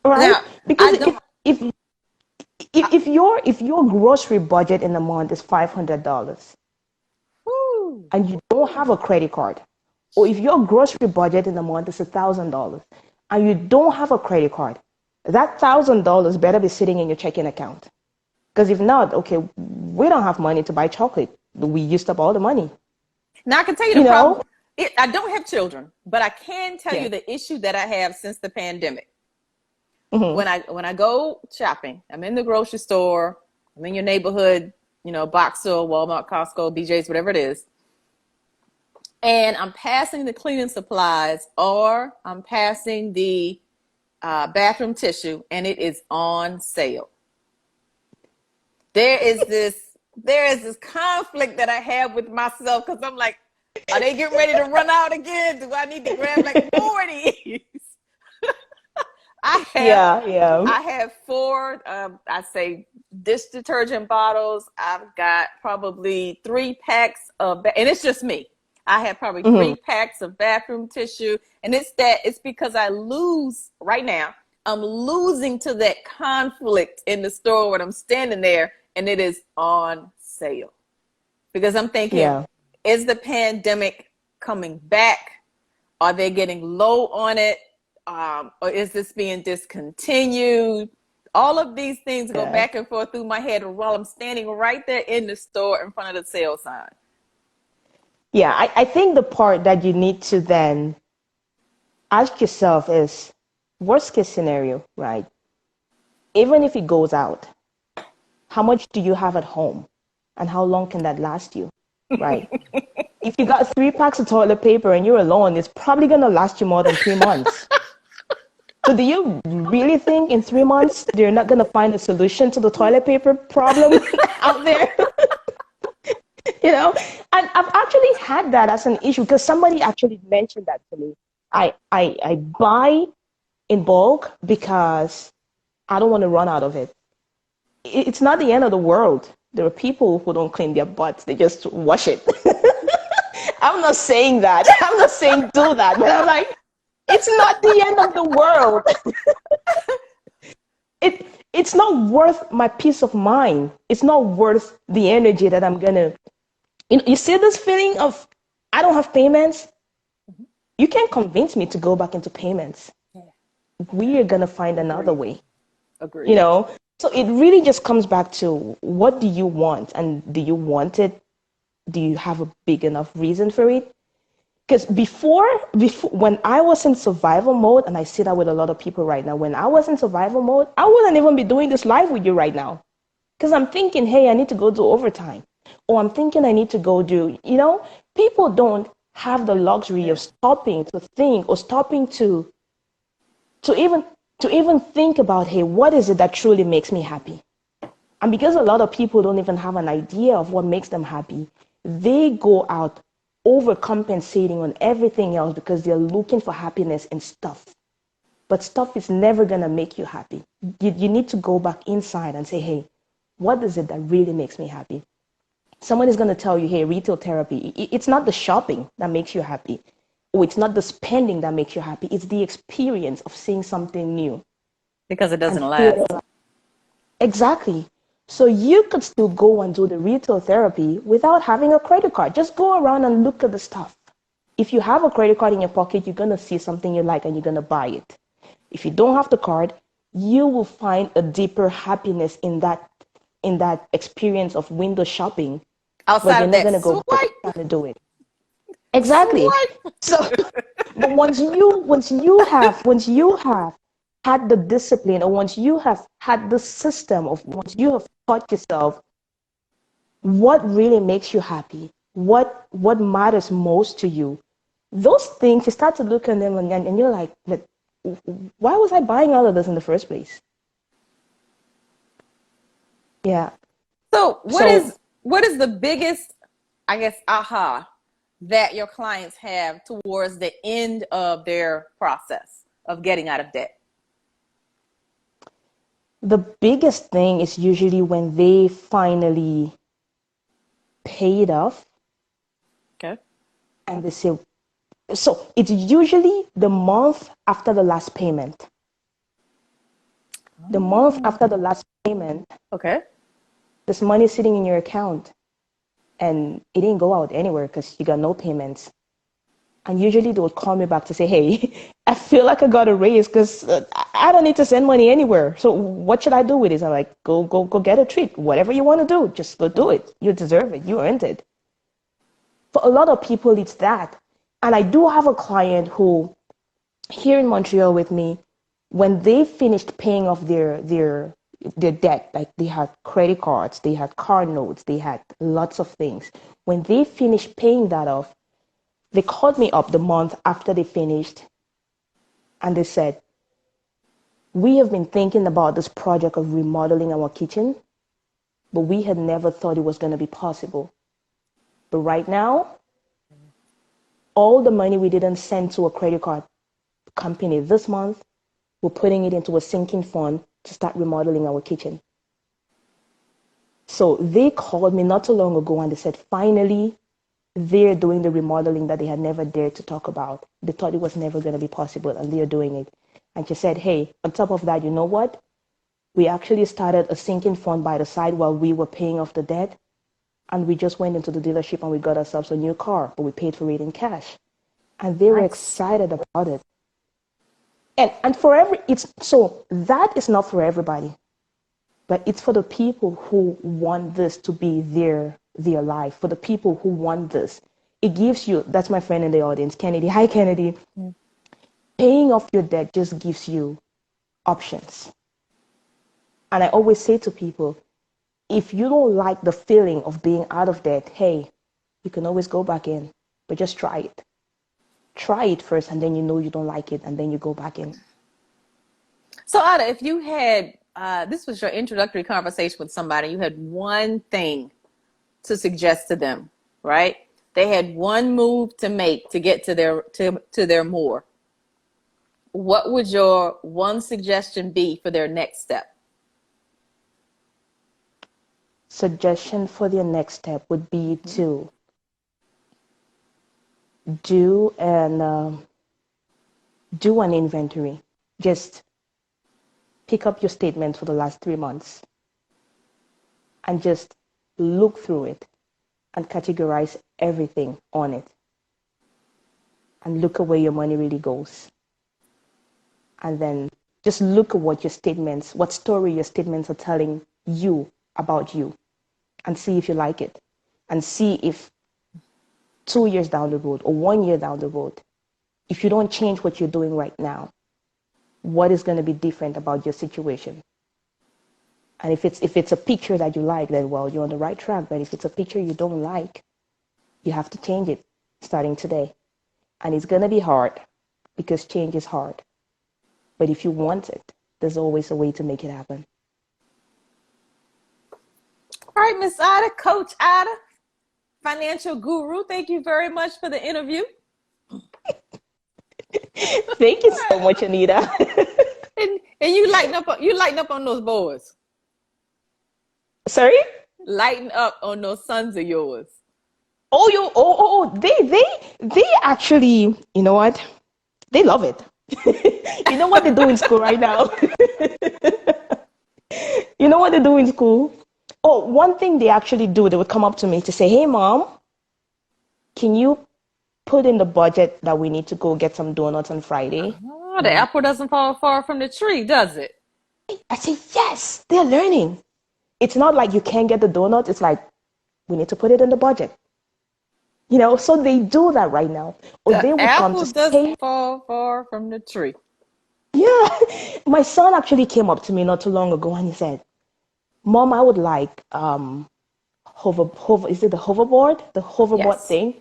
Right? Now, because if your grocery budget in a month is $500 and you don't have a credit card, or if your grocery budget in a month is $1,000 and you don't have a credit card, that $1,000 better be sitting in your checking account. Because if not, okay, we don't have money to buy chocolate. We used up all the money. Now I can tell you the problem. I don't have children, but I can tell you the issue that I have since the pandemic. Mm-hmm. When I go shopping, I'm in the grocery store, I'm in your neighborhood, Boxer, Walmart, Costco, BJ's, whatever it is. And I'm passing the cleaning supplies, or I'm passing the bathroom tissue, and it is on sale. There is this conflict that I have with myself, because I'm like, are they getting ready to run out again? Do I need to grab like 4 of these? I have 4, I say, dish detergent bottles. I've got probably 3 packs of, and it's just me. I have probably 3 packs of bathroom tissue. And it's because I lose right now. I'm losing to that conflict in the store when I'm standing there and it is on sale. Because I'm thinking, is the pandemic coming back? Are they getting low on it? Or is this being discontinued? All of these things go back and forth through my head while I'm standing right there in the store in front of the sale sign. Yeah, I think the part that you need to then ask yourself is, worst case scenario, right? Even if it goes out, how much do you have at home? And how long can that last you, right? If you got 3 packs of toilet paper and you're alone, it's probably going to last you more than 3 months. So do you really think in 3 months they're not going to find a solution to the toilet paper problem out there? And I've actually had that as an issue, because somebody actually mentioned that to me. I buy in bulk because I don't want to run out of it. It's not the end of the world. There are people who don't clean their butts, they just wash it. I'm not saying that. I'm not saying do that, but I'm like, it's not the end of the world. It's not worth my peace of mind. It's not worth the energy that I'm gonna. You see this feeling of I don't have payments. You can't convince me to go back into payments. We are gonna find another way. Agreed. So it really just comes back to what do you want, and do you want it? Do you have a big enough reason for it? Because before, when I was in survival mode, and I see that with a lot of people right now, when I was in survival mode, I wouldn't even be doing this live with you right now. Because I'm thinking, hey, I need to go do overtime. Or I'm thinking I need to go do, people don't have the luxury of stopping to think or stopping to even think about, hey, what is it that truly makes me happy? And because a lot of people don't even have an idea of what makes them happy, they go out overcompensating on everything else because they're looking for happiness in stuff. But stuff is never going to make you happy. You need to go back inside and say, hey, what is it that really makes me happy? Someone is going to tell you, hey, retail therapy, it's not the shopping that makes you happy. Or it's not the spending that makes you happy. It's the experience of seeing something new. Because it doesn't last. Exactly. So you could still go and do the retail therapy without having a credit card. Just go around and look at the stuff. If you have a credit card in your pocket, you're going to see something you like and you're going to buy it. If you don't have the card, you will find a deeper happiness in that experience of window shopping. Outside but you're of not that going to go swipe. trying to do it. Exactly. Swipe. So, but once you have had the discipline, or once you have had the system of, once you have taught yourself what really makes you happy, what matters most to you, those things, you start to look at them and you're like, why was I buying all of this in the first place? Yeah. So what is the biggest, I guess, aha that your clients have towards the end of their process of getting out of debt? The biggest thing is usually when they finally pay it off. Okay. And they say, so it's usually the month after the last payment. The month after the last payment, Okay. there's money sitting in your account and it didn't go out anywhere because you got no payments. And usually they would call me back to say, hey, I feel like I got a raise because I don't need to send money anywhere. So what should I do with it? I'm like, go get a treat. Whatever you want to do, just go do it. You deserve it. You earned it. For a lot of people, it's that. And I do have a client who, here in Montreal with me, when they finished paying off their debt, like they had credit cards, they had car notes, they had lots of things. When they finished paying that off, they called me up the month after they finished and they said, we have been thinking about this project of remodeling our kitchen, but we had never thought it was going to be possible. But right now, all the money we didn't send to a credit card company this month, we're putting it into a sinking fund to start remodeling our kitchen. So they called me not too long ago and they said, finally, they're doing the remodeling that they had never dared to talk about. They thought it was never going to be possible, and they're doing it. And she said, hey, on top of that, you know what? We actually started a sinking fund by the side while we were paying off the debt. And we just went into the dealership and we got ourselves a new car, but we paid for it in cash. And they were excited about it. And so that is not for everybody, but it's for the people who want this to be their life, for the people who want this. It gives you, that's my friend in the audience, Kennedy. Hi, Kennedy. Paying off your debt just gives you options. And I always say to people, if you don't like the feeling of being out of debt, hey, you can always go back in, but just try it. Try it first, and then you know you don't like it, and then you go back in. So, Ada, if you had, this was your introductory conversation with somebody, you had one thing to suggest to them, right? They had one move to make to get to their more. what would your one suggestion be for their next step? Suggestion for their next step would be to do an inventory. Just pick up your statement for the last 3 months and just look through it and categorize everything on it and look at where your money really goes. And then just look at what story your statements are telling you about you, and see if you like it, and see if 2 years down the road or 1 year down the road, if you don't change what you're doing right now, what is going to be different about your situation. And if it's a picture that you like, then well, you're on the right track. But if it's a picture you don't like, you have to change it starting today. And it's going to be hard because change is hard. But if you want it, there's always a way to make it happen. All right, Miss Ida, Coach Ida, financial guru, thank you very much for the interview. Thank you so much, Anita. And you lighten up on those boys. Sorry? Lighten up on those sons of yours. They actually, you know what? They love it. You know what they do in school right now? You know what they do in school? Oh, one thing they actually do, they would come up to me to say, hey, Mom, can you put in the budget that we need to go get some donuts on Friday? Oh, the apple doesn't fall far from the tree, does it? I say, yes, they're learning. It's not like you can't get the donuts. It's like, we need to put it in the budget. You know, so they do that right now. Or they would come to say, doesn't fall far from the tree. Yeah. My son actually came up to me not too long ago and he said, Mom, I would like is it the hoverboard? The hoverboard Yes. thing.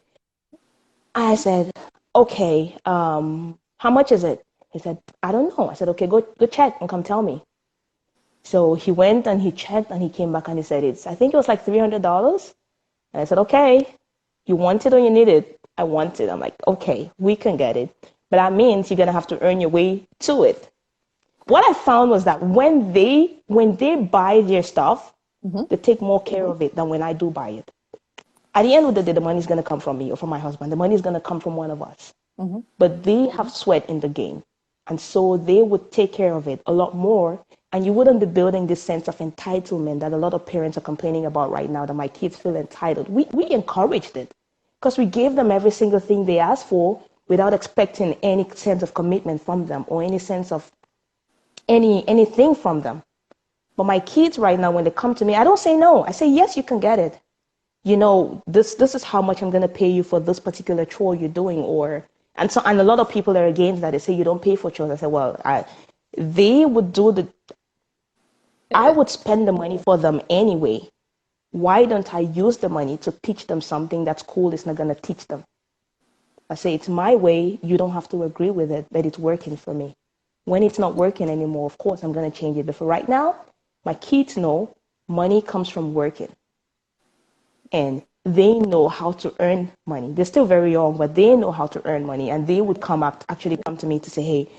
I said, okay, how much is it? He said, I don't know. I said, okay, go check and come tell me. So he went and he checked and he came back and he said, I think it was like $300. And I said, okay, you want it or you need it? I want it. I'm like, okay, we can get it. But that means you're going to have to earn your way to it. What I found was that when they buy their stuff, they take more care of it than when I do buy it. At the end of the day, the money is going to come from me or from my husband. The money is going to come from one of us. But they have sweat in the game. And so they would take care of it a lot more. And you wouldn't be building this sense of entitlement that a lot of parents are complaining about right now, that my kids feel entitled. We encouraged it because we gave them every single thing they asked for without expecting any sense of commitment from them or any sense of anything from them. But my kids right now, when they come to me, I don't say no. I say, yes, you can get it. You know, this is how much I'm going to pay you for this particular chore you're doing. And a lot of people are against that. They say you don't pay for chores. I say, well, I would spend the money for them anyway. Why don't I use the money to teach them something that school is not going to teach them? I say, it's my way. You don't have to agree with it, but it's working for me. When it's not working anymore, of course, I'm going to change it. But for right now, my kids know money comes from working. And they know how to earn money. They're still very young, but they know how to earn money. And they would actually come to me to say, hey,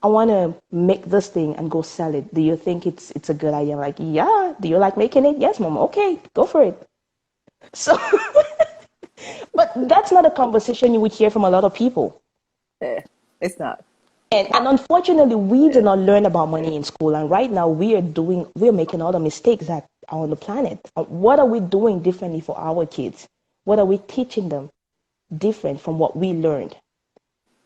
I want to make this thing and go sell it. Do you think it's a good idea? I'm like, yeah. Do you like making it? Yes, Mom. Okay, go for it. So, but that's not a conversation you would hear from a lot of people. Yeah, it's not. And unfortunately, we did not learn about money in school. And right now, we're making all the mistakes that are on the planet. What are we doing differently for our kids? What are we teaching them different from what we learned?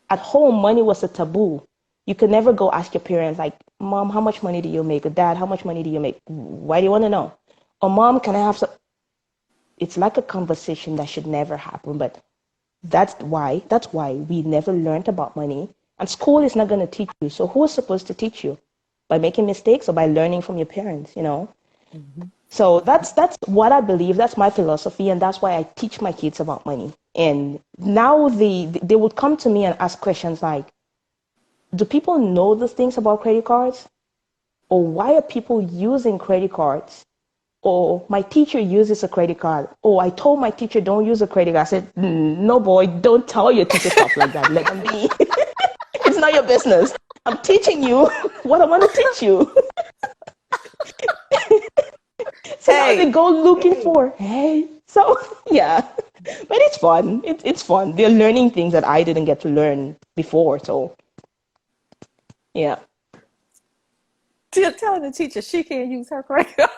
At home, money was a taboo. You could never go ask your parents, like, Mom, how much money do you make? Or Dad, how much money do you make? Why do you want to know? Or Mom, can I have some? It's like a conversation that should never happen. But that's why we never learned about money. And school is not going to teach you. So who is supposed to teach you? By making mistakes or by learning from your parents, you know? So that's what I believe. That's my philosophy. And that's why I teach my kids about money. And now they would come to me and ask questions like, do people know the things about credit cards? Or why are people using credit cards? Or my teacher uses a credit card. Oh, I told my teacher don't use a credit card. I said, no, boy, don't tell your teacher stuff like that. Let them be. It's not your business. I'm teaching you what I want to teach you. So now they go looking for, hey. So yeah, but it's fun. It's fun. They're learning things that I didn't get to learn before. So yeah. Telling the teacher she can't use her credit card.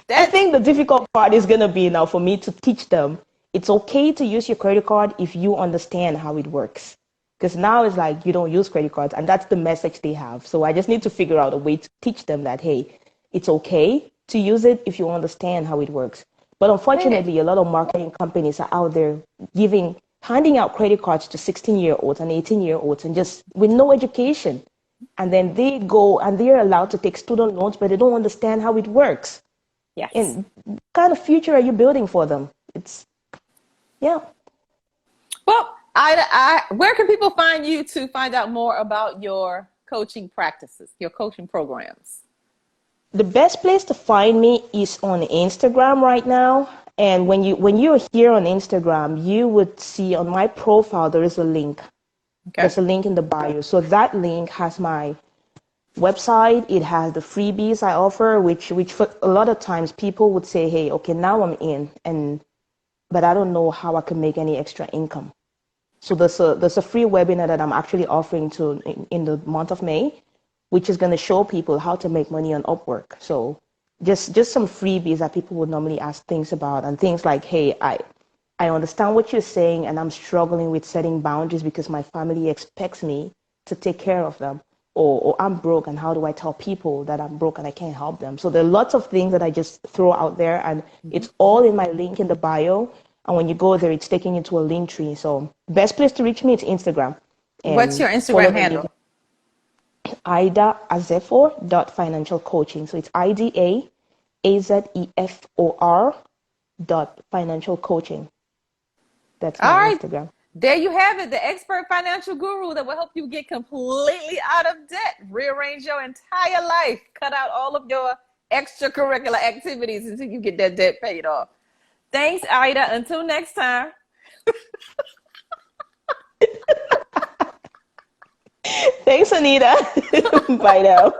I think the difficult part is going to be now for me to teach them it's okay to use your credit card if you understand how it works. Because now it's like you don't use credit cards, and that's the message they have. So I just need to figure out a way to teach them that, hey, it's okay to use it if you understand how it works. But unfortunately, a lot of marketing companies are out there handing out credit cards to 16-year-olds and 18-year-olds and just with no education. And then they go and they're allowed to take student loans, but they don't understand how it works. Yes. And what kind of future are you building for them? Yeah. Well, where can people find you to find out more about your coaching practices, your coaching programs? The best place to find me is on Instagram right now. And when you're here on Instagram, you would see on my profile there is a link. Okay. There's a link in the bio. So that link has my website. It has the freebies I offer, which for a lot of times people would say, hey, okay, now I'm in, but I don't know how I can make any extra income. So there's a free webinar that I'm actually offering in the month of May, which is going to show people how to make money on Upwork. So just some freebies that people would normally ask things about, and things like, hey, I understand what you're saying, and I'm struggling with setting boundaries because my family expects me to take care of them. Or I'm broke, and how do I tell people that I'm broke and I can't help them? So there are lots of things that I just throw out there, and it's all in my link in the bio. And when you go there, it's taking you to a link tree. So best place to reach me is Instagram. What's your Instagram handle? IdaAzefor.financial coaching. So it's IdaAzefor.financial coaching. That's my Instagram. There you have it, the expert financial guru that will help you get completely out of debt, rearrange your entire life, cut out all of your extracurricular activities until you get that debt paid off. Thanks, Ida. Until next time. Thanks, Anita. Bye now.